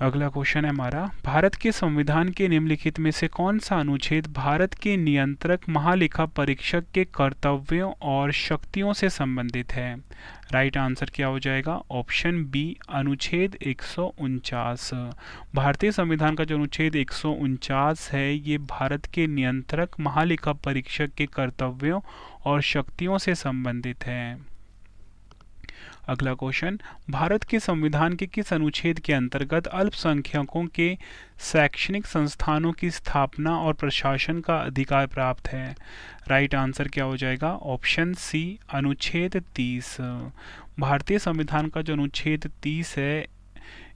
अगला क्वेश्चन है हमारा, भारत के संविधान के निम्नलिखित में से कौन सा अनुच्छेद भारत के नियंत्रक महालेखा परीक्षक के कर्तव्यों और शक्तियों से संबंधित है? राइट आंसर क्या हो जाएगा? ऑप्शन बी, अनुच्छेद 149। भारतीय संविधान का जो अनुच्छेद 149 है, ये भारत के नियंत्रक महालेखा परीक्षक के कर्तव्यों और शक्तियों से संबंधित है। अगला क्वेश्चन, भारत के संविधान के किस अनुच्छेद के अंतर्गत अल्पसंख्यकों के शैक्षणिक संस्थानों की स्थापना और प्रशासन का अधिकार प्राप्त है? राइट आंसर क्या हो जाएगा? ऑप्शन सी, अनुच्छेद 30। भारतीय संविधान का जो अनुच्छेद 30 है,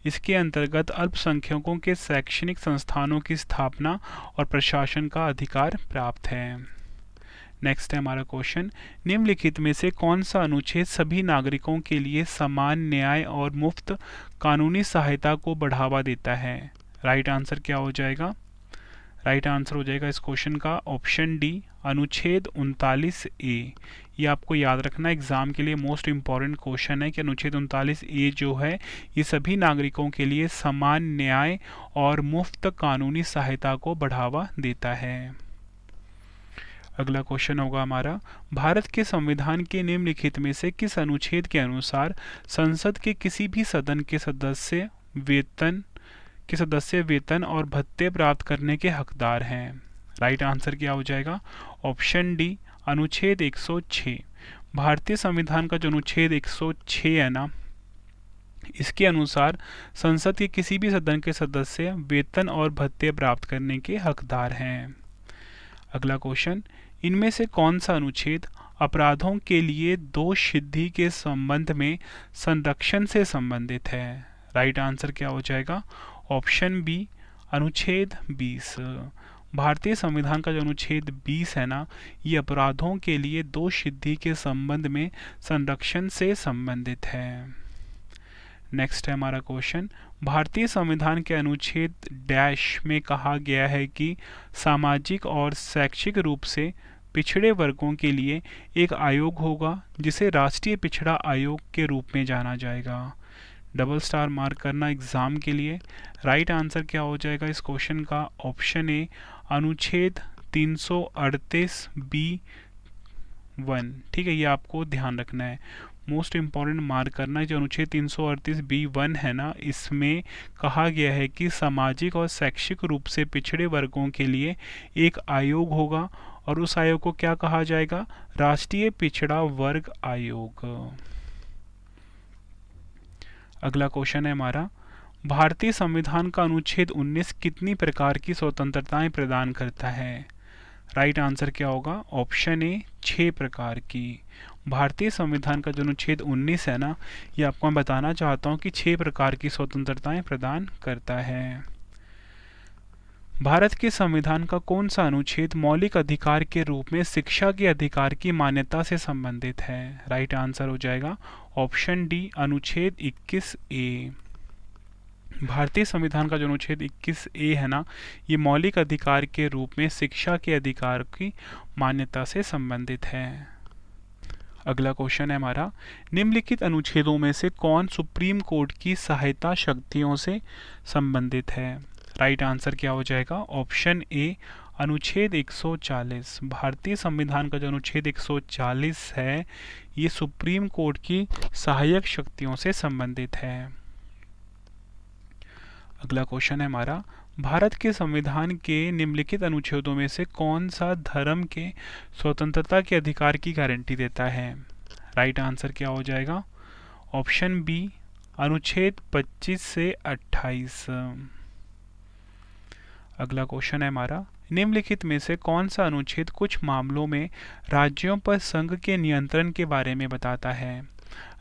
इसके अंतर्गत अल्पसंख्यकों के शैक्षणिक संस्थानों की स्थापना और प्रशासन का अधिकार प्राप्त है। नेक्स्ट है हमारा क्वेश्चन, निम्नलिखित में से कौन सा अनुच्छेद सभी नागरिकों के लिए समान न्याय और मुफ्त कानूनी सहायता को बढ़ावा देता है? राइट आंसर क्या हो जाएगा? राइट आंसर हो जाएगा इस क्वेश्चन का ऑप्शन डी, अनुच्छेद 39A। ये आपको याद रखना, एग्जाम के लिए मोस्ट इंपॉर्टेंट क्वेश्चन है कि अनुच्छेद 39A जो है, ये सभी नागरिकों के लिए समान न्याय और मुफ्त कानूनी सहायता को बढ़ावा देता है। अगला क्वेश्चन होगा हमारा, भारत के संविधान के निम्नलिखित में से किस अनुच्छेद के अनुसार संसद के किसी भी सदन के सदस्य वेतन और भत्ते प्राप्त करने के हकदार हैं? राइट आंसर क्या हो जाएगा? ऑप्शन डी, अनुच्छेद 106। भारतीय संविधान का जो अनुच्छेद 106 है ना, इसके अनुसार संसद के किसी भी सदन के सदस्य वेतन और भत्ते प्राप्त करने के हकदार हैं। अगला क्वेश्चन, इनमें से कौन सा अनुच्छेद अपराधों के लिए दोष सिद्धि के संबंध में संरक्षण से संबंधित है? राइट आंसर क्या हो जाएगा? ऑप्शन बी, अनुच्छेद 20। भारतीय संविधान का जो अनुच्छेद 20 है ना, ये अपराधों के लिए दोष सिद्धि के संबंध में संरक्षण से संबंधित है। नेक्स्ट है हमारा क्वेश्चन, भारतीय संविधान के अनुच्छेद डैश में कहा गया है कि सामाजिक और शैक्षिक रूप से पिछड़े वर्गों के लिए एक आयोग होगा जिसे राष्ट्रीय पिछड़ा आयोग के रूप में जाना जाएगा। डबल स्टार मार्क करना एग्जाम के लिए। राइट आंसर क्या हो जाएगा इस क्वेश्चन का? ऑप्शन ए, अनुच्छेद 338B1। ठीक है, ये आपको ध्यान रखना है, मोस्ट इम्पॉर्टेंट मार्क करना है। जो अनुच्छेद 338B1 है ना, इसमें कहा गया है कि सामाजिक और शैक्षिक रूप से पिछड़े वर्गों के लिए एक आयोग होगा और उस आयोग को क्या कहा जाएगा? राष्ट्रीय पिछड़ा वर्ग आयोग। अगला क्वेश्चन है हमारा, भारतीय संविधान का अनुच्छेद 19 कितनी प्रकार की स्वतंत्रताएं प्रदान करता है? राइट आंसर क्या होगा? ऑप्शन ए, 6 प्रकार की। भारतीय संविधान का जो अनुच्छेद 19 है ना, ये आपको मैं बताना चाहता हूँ कि 6 प्रकार की स्वतंत्रताएं प्रदान करता है। भारत के संविधान का कौन सा अनुच्छेद मौलिक अधिकार के रूप में शिक्षा के अधिकार की मान्यता से संबंधित है? राइट आंसर हो जाएगा ऑप्शन डी, अनुच्छेद 21A। भारतीय संविधान का जो अनुच्छेद 21A है ना, ये मौलिक अधिकार के रूप में शिक्षा के अधिकार की मान्यता से संबंधित है। अगला क्वेश्चन है हमारा, निम्नलिखित अनुच्छेदों में से कौन सुप्रीम कोर्ट की सहायता शक्तियों से संबंधित है? राइट आंसर क्या हो जाएगा? ऑप्शन ए, अनुच्छेद 140। भारतीय संविधान का जो अनुच्छेद 140 है, ये सुप्रीम कोर्ट की सहायक शक्तियों से संबंधित है। अगला क्वेश्चन है हमारा, भारत के संविधान के निम्नलिखित अनुच्छेदों में से कौन सा धर्म के स्वतंत्रता के अधिकार की गारंटी देता है? राइट आंसर क्या हो जाएगा? ऑप्शन बी, अनुच्छेद 25 से 28। अगला क्वेश्चन है हमारा, निम्नलिखित में से कौन सा अनुच्छेद कुछ मामलों में राज्यों पर संघ के नियंत्रण के बारे में बताता है?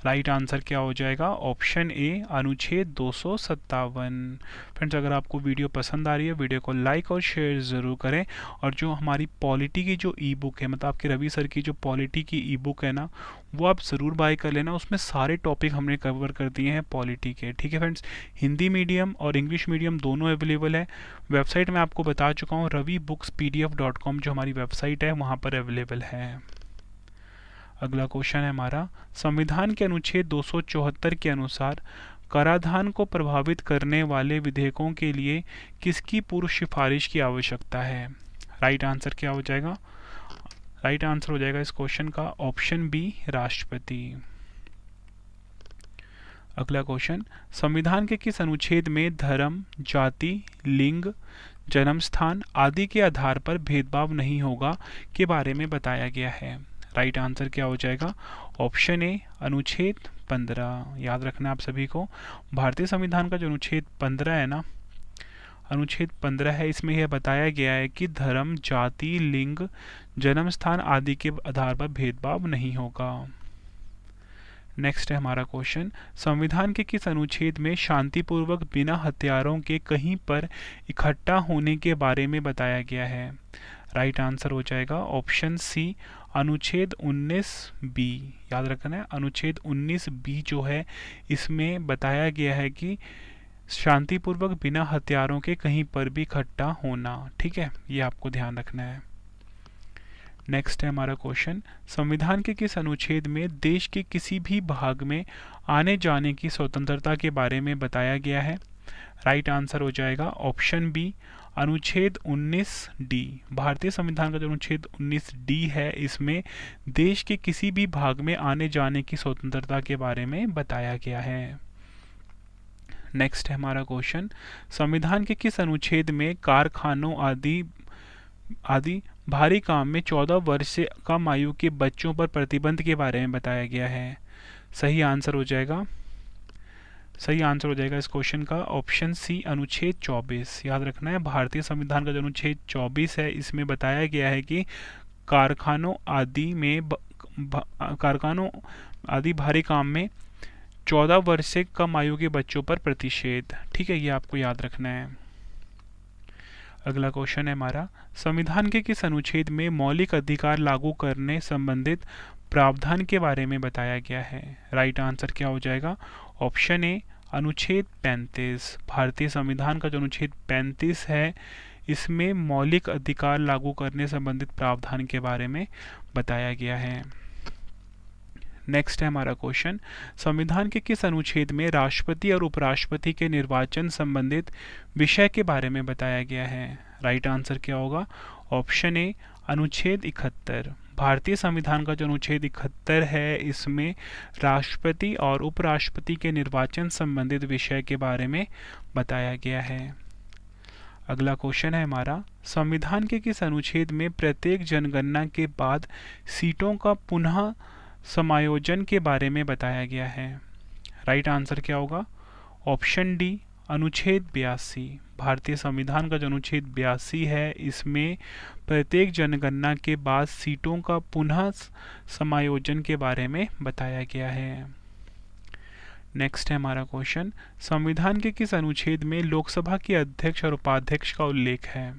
राइट आंसर क्या हो जाएगा? ऑप्शन ए, अनुच्छेद 257। फ्रेंड्स, अगर आपको वीडियो पसंद आ रही है, वीडियो को लाइक और शेयर ज़रूर करें। और जो हमारी पॉलिटी की जो ई बुक है, मतलब आपके रवि सर की जो पॉलिटी की ई बुक है ना, वो आप ज़रूर बाय कर लेना। उसमें सारे टॉपिक हमने कवर कर दिए हैं पॉलिटी के। ठीक है फ्रेंड्स, हिंदी मीडियम और इंग्लिश मीडियम दोनों अवेलेबल है। वेबसाइट में आपको बता चुका हूँ, ravibookspdf.com जो हमारी वेबसाइट है वहाँ पर अवेलेबल है। अगला क्वेश्चन है हमारा, संविधान के अनुच्छेद 274 के अनुसार कराधान को प्रभावित करने वाले विधेयकों के लिए किसकी पूर्व सिफारिश की आवश्यकता है? राइट आंसर क्या हो जाएगा? राइट आंसर हो जाएगा इस क्वेश्चन का ऑप्शन बी, राष्ट्रपति। अगला क्वेश्चन, संविधान के किस अनुच्छेद में धर्म, जाति, लिंग, जन्म स्थान आदि के आधार पर भेदभाव नहीं होगा के बारे में बताया गया है? राइट आंसर क्या हो जाएगा? ऑप्शन ए, अनुच्छेद 15। याद रखना आप सभी को, भारतीय संविधान का जो अनुच्छेद 15 है ना, अनुच्छेद 15 है, इसमें यह बताया गया है कि धर्म, जाति, लिंग, जन्म स्थान आदि के आधार पर भेदभाव नहीं होगा। नेक्स्ट है हमारा क्वेश्चन, संविधान के किस अनुच्छेद में शांतिपूर्वक बिना हथियारों के कहीं पर इकट्ठा होने के बारे में बताया गया है? राइट आंसर हो जाएगा ऑप्शन सी, अनुच्छेद 19 बी। याद रखना है, अनुच्छेद 19 बी जो है, इसमें बताया गया है कि शांतिपूर्वक बिना हथियारों के कहीं पर भी इकट्ठा होना। ठीक है, ये आपको ध्यान रखना है। नेक्स्ट है हमारा क्वेश्चन, संविधान के किस अनुच्छेद में देश के किसी भी भाग में आने जाने की स्वतंत्रता के बारे में बताया गया है? राइट आंसर हो जाएगा ऑप्शन बी, अनुच्छेद 19 डी। भारतीय संविधान का जो अनुच्छेद 19 डी है, इसमें देश के किसी भी भाग में आने जाने की स्वतंत्रता के बारे में बताया गया है। नेक्स्ट है हमारा क्वेश्चन, संविधान के किस अनुच्छेद में कारखानों आदि भारी काम में 14 वर्ष से कम आयु के बच्चों पर प्रतिबंध के बारे में बताया गया है? सही आंसर हो जाएगा इस क्वेश्चन का ऑप्शन सी, अनुच्छेद 24। याद रखना है, भारतीय संविधान का जो अनुच्छेद 24 है, इसमें बताया गया है कि कारखानों आदि भारी काम में 14 वर्ष से कम आयु के बच्चों पर प्रतिषेध। ठीक है, ये आपको याद रखना है। अगला क्वेश्चन है हमारा, संविधान के किस अनुच्छेद में मौलिक अधिकार लागू करने संबंधित प्रावधान के बारे में बताया गया है? राइट आंसर क्या हो जाएगा? ऑप्शन ए, अनुच्छेद 35। भारतीय संविधान का जो अनुच्छेद 35 है, इसमें मौलिक अधिकार लागू करने संबंधित प्रावधान के बारे में बताया गया है। नेक्स्ट है हमारा क्वेश्चन, संविधान के किस अनुच्छेद में राष्ट्रपति और उपराष्ट्रपति के निर्वाचन संबंधित विषय के बारे में बताया गया है? राइट आंसर क्या होगा? ऑप्शन ए, अनुच्छेद 71। भारतीय संविधान का जो अनुच्छेद 71 है, इसमें राष्ट्रपति और उपराष्ट्रपति के निर्वाचन संबंधित विषय के बारे में बताया गया है। अगला क्वेश्चन है हमारा, संविधान के किस अनुच्छेद में प्रत्येक जनगणना के बाद सीटों का पुनः समायोजन के बारे में बताया गया है? राइट आंसर क्या होगा? ऑप्शन डी, अनुच्छेद 82। भारतीय संविधान का जो अनुच्छेद 82 है, इसमें प्रत्येक जनगणना के बाद सीटों का पुनः समायोजन के बारे में बताया गया है। नेक्स्ट है हमारा क्वेश्चन, संविधान के किस अनुच्छेद में लोकसभा के अध्यक्ष और उपाध्यक्ष का उल्लेख है?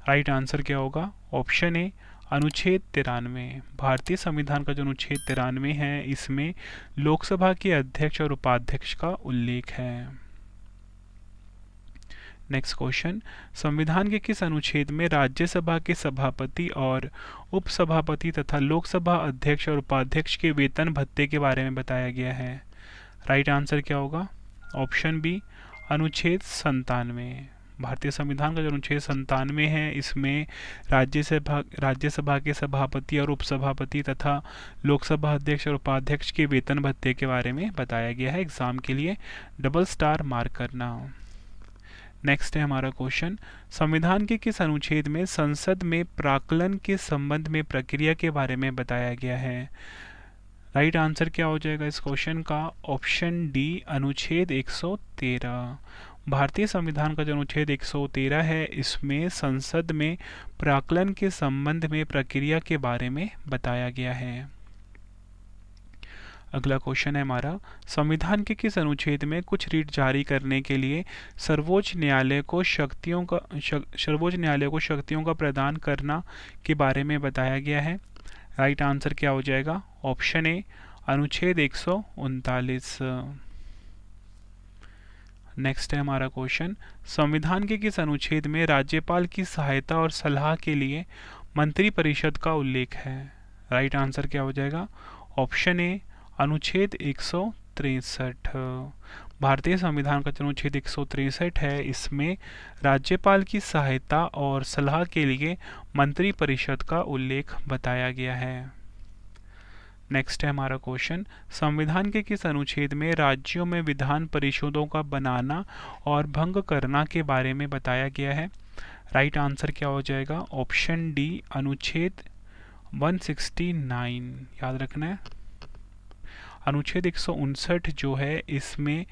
राइट आंसर क्या होगा? ऑप्शन ए, अनुच्छेद 93। भारतीय संविधान का जो अनुच्छेद 93 है, इसमें लोकसभा के अध्यक्ष और उपाध्यक्ष का उल्लेख है। नेक्स्ट क्वेश्चन, संविधान के किस अनुच्छेद में राज्यसभा के सभापति और उपसभापति तथा लोकसभा अध्यक्ष और उपाध्यक्ष के वेतन भत्ते के बारे में बताया गया है? राइट आंसर क्या होगा? ऑप्शन बी, अनुच्छेद 97। भारतीय संविधान का जो अनुच्छेद 97 है, इसमें राज्यसभा के सभापति और उपसभापति तथा लोकसभा अध्यक्ष और उपाध्यक्ष के वेतन भत्ते के बारे में बताया गया है। एग्जाम के लिए डबल स्टार मार्क करना। नेक्स्ट है हमारा क्वेश्चन, संविधान के किस अनुच्छेद में संसद में प्राक्कलन के संबंध में प्रक्रिया के बारे में बताया गया है? राइट आंसर क्या हो जाएगा इस क्वेश्चन का? ऑप्शन डी, अनुच्छेद 113। भारतीय संविधान का जो अनुच्छेद 113 है, इसमें संसद में प्राक्कलन के संबंध में प्रक्रिया के बारे में बताया गया है। अगला क्वेश्चन है हमारा, संविधान के किस अनुच्छेद में कुछ रीट जारी करने के लिए सर्वोच्च न्यायालय को शक्तियों का प्रदान करना के बारे में बताया गया है? राइट आंसर क्या हो जाएगा? ऑप्शन ए, अनुच्छेद 139। नेक्स्ट है हमारा क्वेश्चन, संविधान के किस अनुच्छेद में राज्यपाल की सहायता और सलाह के लिए मंत्रिपरिषद का उल्लेख है? राइट आंसर क्या हो जाएगा? ऑप्शन ए, अनुच्छेद 163। भारतीय संविधान का जो अनुच्छेद 163 है, इसमें राज्यपाल की सहायता और सलाह के लिए मंत्रिपरिषद का उल्लेख बताया गया है। नेक्स्ट है हमारा क्वेश्चन, संविधान के किस अनुच्छेद में राज्यों में विधान परिषदों का बनाना और भंग करना के बारे में बताया गया है? राइट आंसर क्या हो जाएगा? ऑप्शन डी, अनुच्छेद 169। याद रखना है, अनुच्छेद 159 जो है, इसमें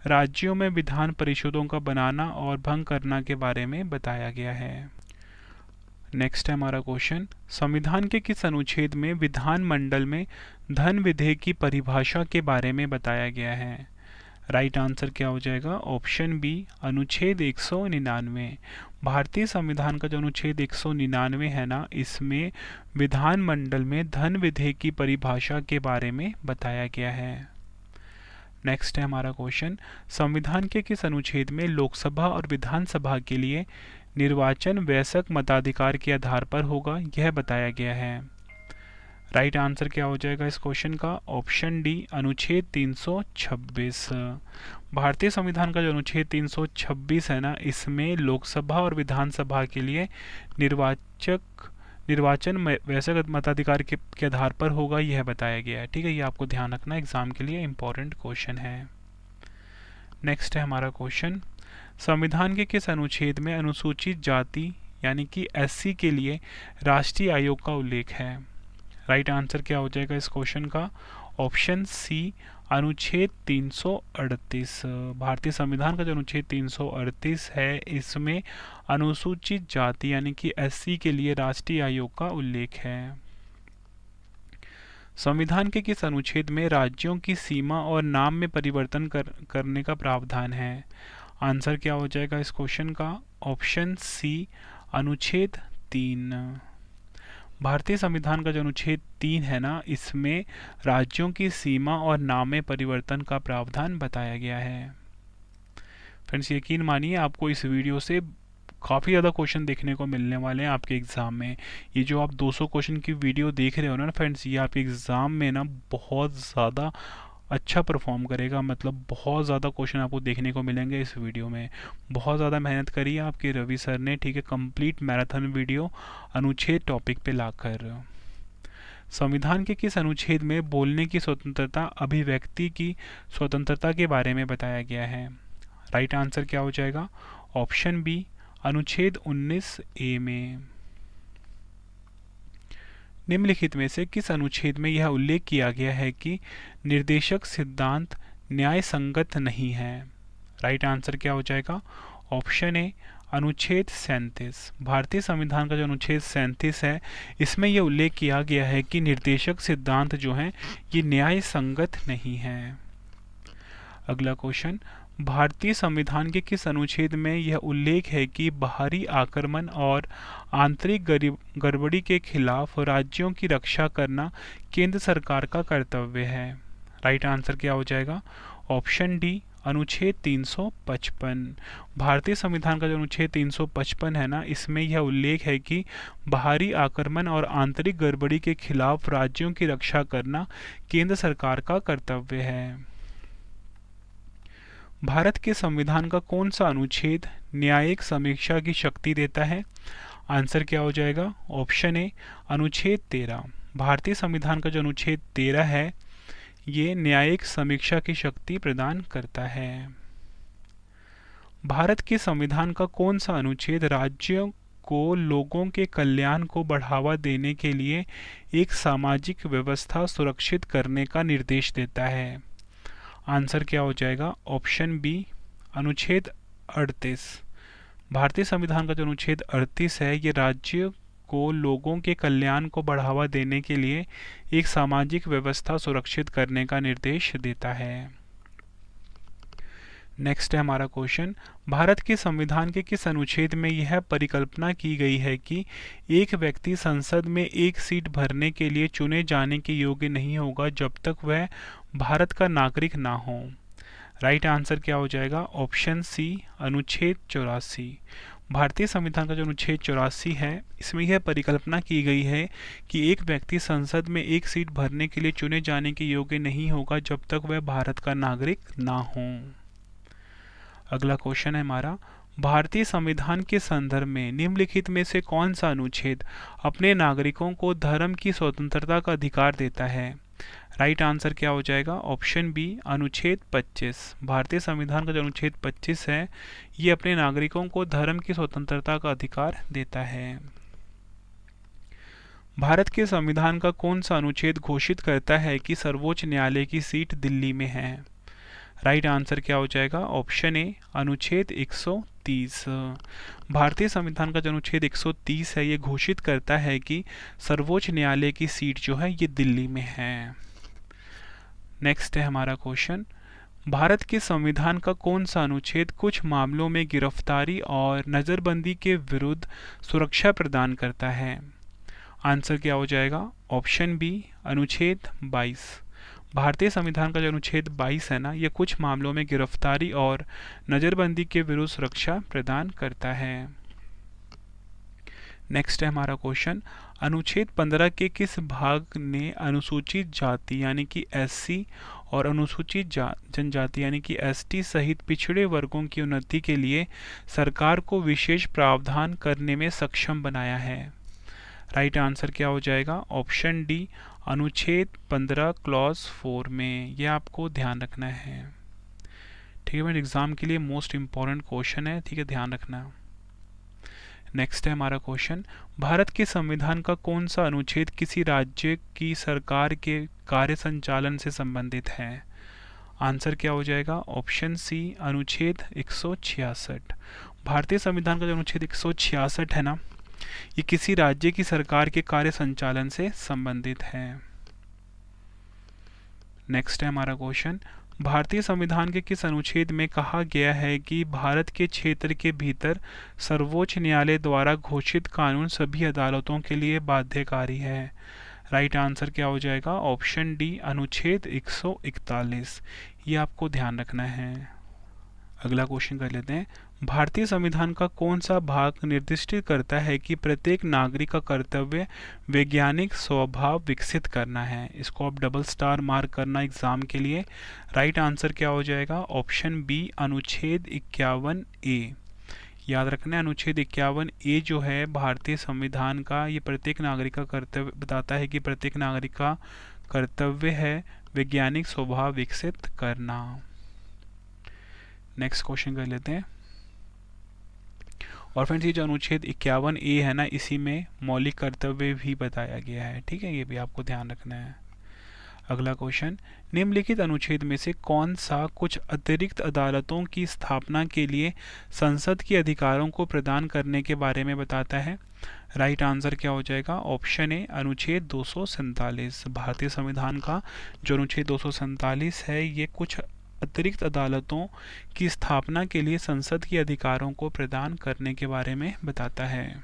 राज्यों में विधान परिषदों का बनाना और भंग करना के बारे में बताया गया है। नेक्स्ट है हमारा क्वेश्चन, संविधान के किस अनुच्छेद में विधानमंडल में धन विधेयक की परिभाषा के बारे में बताया गया है? राइट आंसर क्या हो जाएगा? ऑप्शन बी, अनुच्छेद 199। भारतीय संविधान का जो अनुच्छेद 199 है ना, इसमें विधानमंडल में धन विधेयक की परिभाषा के बारे में बताया गया है। नेक्स्ट है हमारा क्वेश्चन, संविधान के किस अनुच्छेद में लोकसभा और विधानसभा के लिए निर्वाचन वयस्क मताधिकार के आधार पर होगा, यह बताया गया है? राइट आंसर क्या हो जाएगा इस क्वेश्चन का? ऑप्शन डी, अनुच्छेद 326। भारतीय संविधान का जो अनुच्छेद 326 है ना, इसमें लोकसभा और विधानसभा के लिए निर्वाचन वयस्क मताधिकार के आधार पर होगा, यह बताया गया है। ठीक है, ये आपको ध्यान रखना, एग्जाम के लिए इंपॉर्टेंट क्वेश्चन है। नेक्स्ट है हमारा क्वेश्चन, संविधान के किस अनुच्छेद में अनुसूचित जाति यानी कि एससी के लिए राष्ट्रीय आयोग का उल्लेख है? राइट आंसर क्या हो जाएगा इस क्वेश्चन का? ऑप्शन सी, अनुच्छेद 338। भारतीय संविधान का जो अनुच्छेद 338 है, इसमें अनुसूचित जाति यानी कि एससी के लिए राष्ट्रीय आयोग का उल्लेख है। संविधान के किस अनुच्छेद में राज्यों की सीमा और नाम में परिवर्तन करने का प्रावधान है? आंसर क्या हो जाएगा इस क्वेश्चन का? ऑप्शन सी, अनुच्छेद 3। भारतीय संविधान का जो अनुच्छेद 3 है ना, इसमें राज्यों की सीमा और नाम में परिवर्तन का प्रावधान बताया गया है। फ्रेंड्स, यकीन मानिए आपको इस वीडियो से काफ़ी ज़्यादा क्वेश्चन देखने को मिलने वाले हैं आपके एग्ज़ाम में। ये जो आप 200 क्वेश्चन की वीडियो देख रहे हो ना फ्रेंड्स, ये आपके एग्ज़ाम में ना बहुत ज़्यादा अच्छा परफॉर्म करेगा। मतलब बहुत ज़्यादा क्वेश्चन आपको देखने को मिलेंगे इस वीडियो में। बहुत ज़्यादा मेहनत करी है आपके रवि सर ने। ठीक है, कंप्लीट मैराथन वीडियो अनुच्छेद टॉपिक पे लाकर। संविधान के किस अनुच्छेद में बोलने की स्वतंत्रता, अभिव्यक्ति की स्वतंत्रता के बारे में बताया गया है? राइट आंसर क्या हो जाएगा? ऑप्शन बी, अनुच्छेद 19A में। निम्नलिखित में से किस अनुच्छेद में यह उल्लेख किया गया है कि निर्देशक सिद्धांत न्याय संगत नहीं है? राइट आंसर क्या हो जाएगा? ऑप्शन ए, अनुच्छेद 37। भारतीय संविधान का जो अनुच्छेद 37 है, इसमें यह उल्लेख किया गया है कि निर्देशक सिद्धांत जो हैं ये न्याय संगत नहीं है। अगला क्वेश्चन, भारतीय संविधान के किस अनुच्छेद में यह उल्लेख है कि बाहरी आक्रमण और आंतरिक गड़बड़ी के खिलाफ राज्यों की रक्षा करना केंद्र सरकार का कर्तव्य है? राइट आंसर क्या हो जाएगा? ऑप्शन डी, अनुच्छेद 355। भारतीय संविधान का जो अनुच्छेद 355 है ना, इसमें यह उल्लेख है कि बाहरी आक्रमण और आंतरिक गड़बड़ी के खिलाफ राज्यों की रक्षा करना केंद्र सरकार का कर्तव्य है। भारत के संविधान का कौन सा अनुच्छेद न्यायिक समीक्षा की शक्ति देता है? आंसर क्या हो जाएगा? ऑप्शन ए, अनुच्छेद 13। भारतीय संविधान का जो अनुच्छेद 13 है, ये न्यायिक समीक्षा की शक्ति प्रदान करता है। भारत के संविधान का कौन सा अनुच्छेद राज्यों को लोगों के कल्याण को बढ़ावा देने के लिए एक सामाजिक व्यवस्था सुरक्षित करने का निर्देश देता है? आंसर क्या हो जाएगा? ऑप्शन बी, अनुच्छेद 38। भारतीय संविधान का जो अनुच्छेद 38 है, ये राज्य को लोगों के कल्याण को बढ़ावा देने के लिए एक सामाजिक व्यवस्था सुरक्षित करने का निर्देश देता है। नेक्स्ट है हमारा क्वेश्चन, भारत के संविधान के किस अनुच्छेद में यह परिकल्पना की गई है कि एक व्यक्ति संसद में एक सीट भरने के लिए चुने जाने के योग्य नहीं होगा जब तक वह भारत का नागरिक ना हो? राइट आंसर क्या हो जाएगा? ऑप्शन सी, अनुच्छेद 84। भारतीय संविधान का जो अनुच्छेद 84 है, इसमें यह परिकल्पना की गई है कि एक व्यक्ति संसद में एक सीट भरने के लिए चुने जाने के योग्य नहीं होगा जब तक वह भारत का नागरिक ना हो। अगला क्वेश्चन है हमारा, भारतीय संविधान के संदर्भ में निम्नलिखित में से कौन सा अनुच्छेद अपने नागरिकों को धर्म की स्वतंत्रता का अधिकार देता है? राइट आंसर क्या हो जाएगा? ऑप्शन बी, अनुच्छेद 25। भारतीय संविधान का जो अनुच्छेद 25 है, ये अपने नागरिकों को धर्म की स्वतंत्रता का अधिकार देता है। भारत के संविधान का कौन सा अनुच्छेद घोषित करता है कि सर्वोच्च न्यायालय की सीट दिल्ली में है? राइट आंसर क्या हो जाएगा? ऑप्शन ए, अनुच्छेद 130। भारतीय संविधान का जो अनुच्छेद 130 है, ये घोषित करता है कि सर्वोच्च न्यायालय की सीट जो है ये दिल्ली में है। नेक्स्ट है हमारा क्वेश्चन, भारत के संविधान का कौन सा अनुच्छेद कुछ मामलों में गिरफ्तारी और नज़रबंदी के विरुद्ध सुरक्षा प्रदान करता है? आंसर क्या हो जाएगा? ऑप्शन बी, अनुच्छेद 22। भारतीय संविधान का जो अनुच्छेद 22 है ना, ये कुछ मामलों में गिरफ्तारी और नज़रबंदी के विरुद्ध सुरक्षा प्रदान करता है। नेक्स्ट है हमारा क्वेश्चन, अनुच्छेद 15 के किस भाग ने अनुसूचित जाति यानी कि एससी और अनुसूचित जनजाति यानी कि एसटी सहित पिछड़े वर्गों की उन्नति के लिए सरकार को विशेष प्रावधान करने में सक्षम बनाया है? राइट आंसर क्या हो जाएगा? ऑप्शन डी, अनुच्छेद 15 क्लॉज 4 में। यह आपको ध्यान रखना है, ठीक है मेरे एग्जाम के लिए मोस्ट इंपॉर्टेंट क्वेश्चन है, ठीक है, ध्यान रखना। नेक्स्ट है हमारा क्वेश्चन, भारत के संविधान का कौन सा अनुच्छेद किसी राज्य की सरकार के कार्य संचालन से संबंधित है? आंसर क्या हो जाएगा? ऑप्शन सी, अनुच्छेद 166। भारतीय संविधान का जो अनुच्छेद 166 है ना, ये किसी राज्य की सरकार के कार्य संचालन से संबंधित है। नेक्स्ट है हमारा क्वेश्चन, भारतीय संविधान के किस अनुच्छेद में कहा गया है कि भारत के क्षेत्र के भीतर सर्वोच्च न्यायालय द्वारा घोषित कानून सभी अदालतों के लिए बाध्यकारी है? राइट आंसर क्या हो जाएगा? ऑप्शन डी, अनुच्छेद 141। ये आपको ध्यान रखना है। अगला क्वेश्चन कर लेते हैं, भारतीय संविधान का कौन सा भाग निर्दिष्ट करता है कि प्रत्येक नागरिक का कर्तव्य वैज्ञानिक स्वभाव विकसित करना है? इसको आप डबल स्टार मार्क करना एग्जाम के लिए। राइट आंसर क्या हो जाएगा? ऑप्शन बी, अनुच्छेद 51A। याद रखना है, अनुच्छेद 51A जो है भारतीय संविधान का, ये प्रत्येक नागरिक का कर्तव्य बताता है कि प्रत्येक नागरिक का कर्तव्य है वैज्ञानिक स्वभाव विकसित करना। नेक्स्ट क्वेश्चन कर लेते हैं। और फ्रेंड्स, ये जो अनुच्छेद 51A है ना, इसी में मौलिक कर्तव्य भी बताया गया है, ठीक है, ये भी आपको ध्यान रखना है। अगला क्वेश्चन, निम्नलिखित अनुच्छेद में से कौन सा कुछ अतिरिक्त अदालतों की स्थापना के लिए संसद के अधिकारों को प्रदान करने के बारे में बताता है? राइट आंसर क्या हो जाएगा? ऑप्शन ए, अनुच्छेद 247। भारतीय संविधान का जो अनुच्छेद 247 है, ये कुछ अतिरिक्त अदालतों की स्थापना के लिए संसद के अधिकारों को प्रदान करने के बारे में बताता है।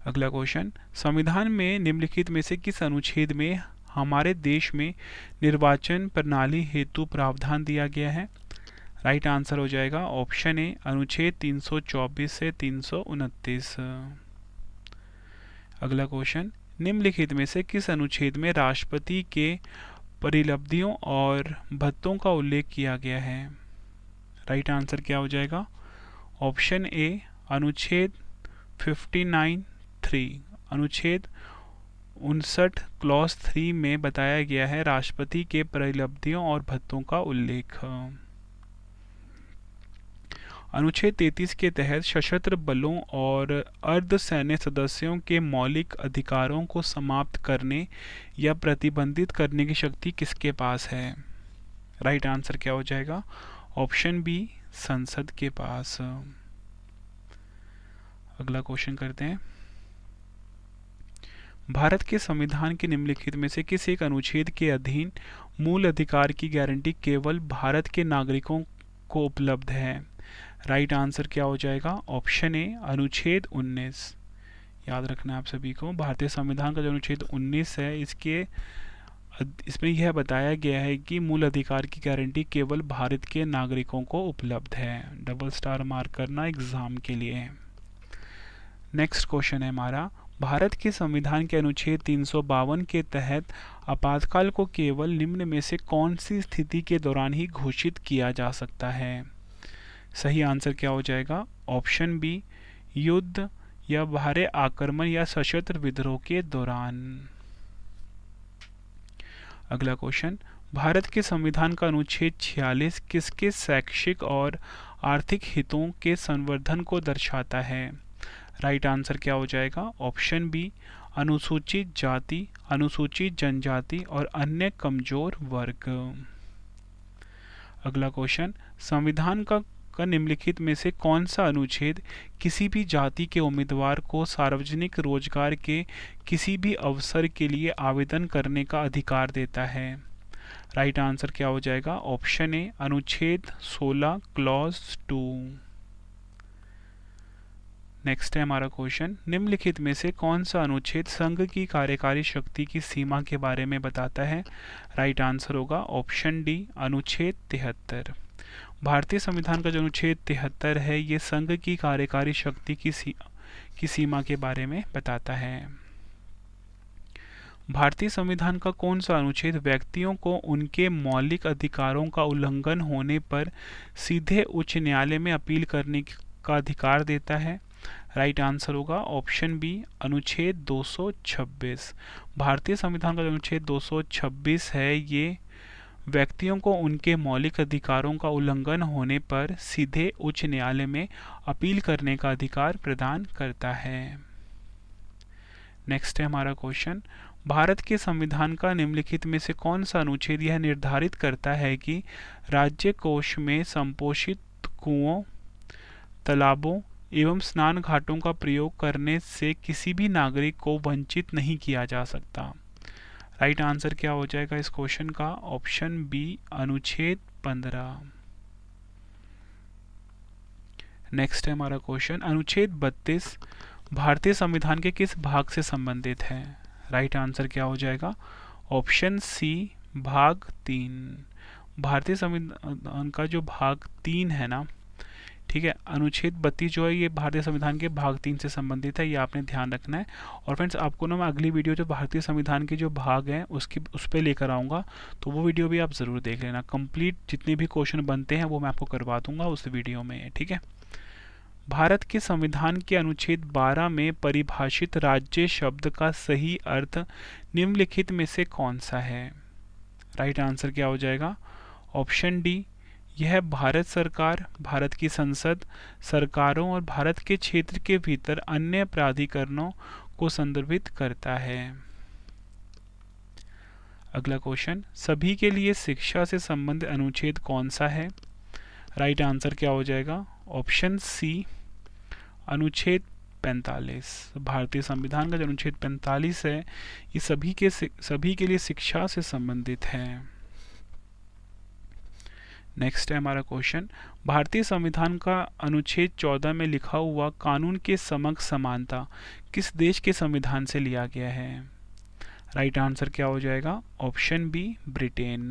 अगला क्वेश्चन, संविधान में निम्नलिखित में से किस अनुच्छेद में हमारे देश में निर्वाचन प्रणाली हेतु प्रावधान दिया गया है? राइट आंसर हो जाएगा ऑप्शन ए, अनुच्छेद 324 से 329। अगला क्वेश्चन, निम्नलिखित में से किस अनुच्छेद में राष्ट्रपति के परिलब्धियों और भत्तों का उल्लेख किया गया है? राइट आंसर क्या हो जाएगा? ऑप्शन ए, अनुच्छेद 59(3). अनुच्छेद 59 क्लॉज 3 में बताया गया है राष्ट्रपति के परिलब्धियों और भत्तों का उल्लेख। अनुच्छेद 33 के तहत सशस्त्र बलों और अर्धसैन्य सदस्यों के मौलिक अधिकारों को समाप्त करने या प्रतिबंधित करने की शक्ति किसके पास है? राइट आंसर क्या हो जाएगा? ऑप्शन बी, संसद के पास। अगला क्वेश्चन करते हैं। भारत के संविधान के निम्नलिखित में से किस एक अनुच्छेद के अधीन मूल अधिकार की गारंटी केवल भारत के नागरिकों को उपलब्ध है? राइट आंसर क्या हो जाएगा? ऑप्शन ए, अनुच्छेद 19। याद रखना आप सभी को, भारतीय संविधान का जो अनुच्छेद 19 है इसमें यह बताया गया है कि मूल अधिकार की गारंटी केवल भारत के नागरिकों को उपलब्ध है। डबल स्टार मार्क करना एग्जाम के लिए। नेक्स्ट क्वेश्चन है हमारा, भारत के संविधान के अनुच्छेद 352 के तहत आपातकाल को केवल निम्न में से कौन सी स्थिति के दौरान ही घोषित किया जा सकता है? सही आंसर क्या हो जाएगा? ऑप्शन बी, युद्ध या बाहरी आक्रमण या सशस्त्र विद्रोह के दौरान। अगला क्वेश्चन, भारत के संविधान का अनुच्छेद 46 किसके शैक्षिक और आर्थिक हितों के संवर्धन को दर्शाता है? राइट आंसर क्या हो जाएगा? ऑप्शन बी, अनुसूचित जाति, अनुसूचित जनजाति और अन्य कमजोर वर्ग। अगला क्वेश्चन, संविधान का निम्नलिखित में से कौन सा अनुच्छेद किसी भी जाति के उम्मीदवार को सार्वजनिक रोजगार के किसी भी अवसर के लिए आवेदन करने का अधिकार देता है? राइट आंसर क्या हो जाएगा? ऑप्शन ए, अनुच्छेद 16 क्लॉज 2। नेक्स्ट है हमारा क्वेश्चन, निम्नलिखित में से कौन सा अनुच्छेद संघ की कार्यकारी शक्ति की सीमा के बारे में बताता है? राइट आंसर होगा ऑप्शन डी, अनुच्छेद 73। भारतीय संविधान का जो अनुच्छेद 73 है ये संघ की कार्यकारी शक्ति की सीमा के बारे में बताता है। भारतीय संविधान का कौन सा अनुच्छेद व्यक्तियों को उनके मौलिक अधिकारों का उल्लंघन होने पर सीधे उच्च न्यायालय में अपील करने का अधिकार देता है? राइट आंसर होगा ऑप्शन बी, अनुच्छेद 226। भारतीय संविधान का जो अनुच्छेद 226 है ये व्यक्तियों को उनके मौलिक अधिकारों का उल्लंघन होने पर सीधे उच्च न्यायालय में अपील करने का अधिकार प्रदान करता है। नेक्स्ट है हमारा क्वेश्चन, भारत के संविधान का निम्नलिखित में से कौन सा अनुच्छेद यह निर्धारित करता है कि राज्य कोष में संपोषित कुओं, तालाबों एवं स्नान घाटों का प्रयोग करने से किसी भी नागरिक को वंचित नहीं किया जा सकता? राइट आंसर क्या हो जाएगा इस क्वेश्चन का? ऑप्शन बी, अनुच्छेद 15। नेक्स्ट है हमारा क्वेश्चन, अनुच्छेद 32 भारतीय संविधान के किस भाग से संबंधित है? राइट आंसर क्या हो जाएगा? ऑप्शन सी, भाग 3। भारतीय संविधान का जो भाग 3 है ना, ठीक है, अनुच्छेद 32 जो है ये भारतीय संविधान के भाग 3 से संबंधित है, ये आपने ध्यान रखना है। और फ्रेंड्स आपको ना मैं अगली वीडियो जो भारतीय संविधान के जो भाग हैं उस पर लेकर आऊँगा, तो वो वीडियो भी आप ज़रूर देख लेना। कंप्लीट जितने भी क्वेश्चन बनते हैं वो मैं आपको करवा दूंगा उस वीडियो में, ठीक है। भारत के संविधान के अनुच्छेद 12 में परिभाषित राज्य शब्द का सही अर्थ निम्नलिखित में से कौन सा है? राइट आंसर क्या हो जाएगा? ऑप्शन डी, यह भारत सरकार, भारत की संसद, सरकारों और भारत के क्षेत्र के भीतर अन्य प्राधिकरणों को संदर्भित करता है। अगला क्वेश्चन, सभी के लिए शिक्षा से संबंधित अनुच्छेद कौन सा है? राइट आंसर क्या हो जाएगा? ऑप्शन सी, अनुच्छेद 45। भारतीय संविधान का जो अनुच्छेद 45 है ये सभी के लिए शिक्षा से संबंधित है। नेक्स्ट है हमारा क्वेश्चन, भारतीय संविधान का अनुच्छेद 14 में लिखा हुआ कानून के समक्ष समानता किस देश के संविधान से लिया गया है? राइट आंसर क्या हो जाएगा? Option B, Britain.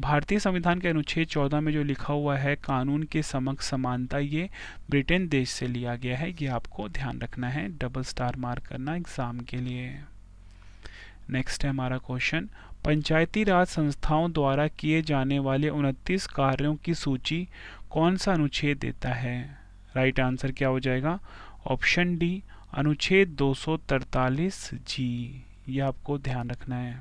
भारतीय संविधान के अनुच्छेद 14 में जो लिखा हुआ है कानून के समक्ष समानता, ये ब्रिटेन देश से लिया गया है, ये आपको ध्यान रखना है, डबल स्टार मार्क करना एग्जाम के लिए। नेक्स्ट है हमारा क्वेश्चन, पंचायती राज संस्थाओं द्वारा किए जाने वाले 29 कार्यों की सूची कौन सा अनुच्छेद देता है? राइट आंसर क्या हो जाएगा? ऑप्शन डी, अनुच्छेद 243 जी, ये आपको ध्यान रखना है।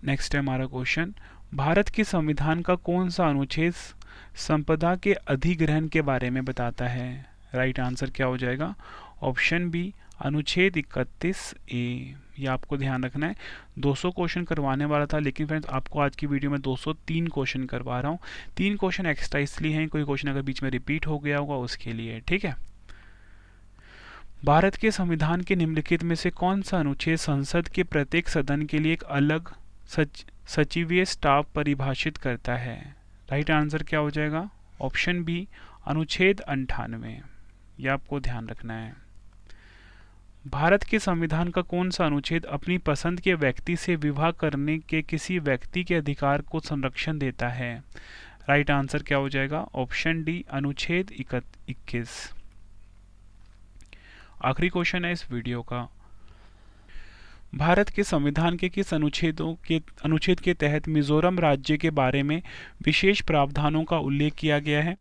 नेक्स्ट है हमारा क्वेश्चन, भारत के संविधान का कौन सा अनुच्छेद संपदा के अधिग्रहण के बारे में बताता है? राइट आंसर क्या हो जाएगा? ऑप्शन बी अनुच्छेद 31A। ये आपको ध्यान रखना है। 200 क्वेश्चन करवाने वाला था, लेकिन फ्रेंड्स आपको आज की वीडियो में 203 क्वेश्चन करवा रहा हूँ। 3 क्वेश्चन एक्स्ट्रा इसलिए हैं, कोई क्वेश्चन अगर बीच में रिपीट हो गया होगा उसके लिए, ठीक है। भारत के संविधान के निम्नलिखित में से कौन सा अनुच्छेद संसद के प्रत्येक सदन के लिए एक अलग सचिवीय स्टाफ परिभाषित करता है? राइट आंसर क्या हो जाएगा? ऑप्शन बी अनुच्छेद 98। यह आपको ध्यान रखना है। भारत के संविधान का कौन सा अनुच्छेद अपनी पसंद के व्यक्ति से विवाह करने के किसी व्यक्ति के अधिकार को संरक्षण देता है? राइट आंसर क्या हो जाएगा? ऑप्शन डी अनुच्छेद 21। आखिरी क्वेश्चन है इस वीडियो का। भारत के संविधान के किस अनुच्छेद के तहत मिजोरम राज्य के बारे में विशेष प्रावधानों का उल्लेख किया गया है?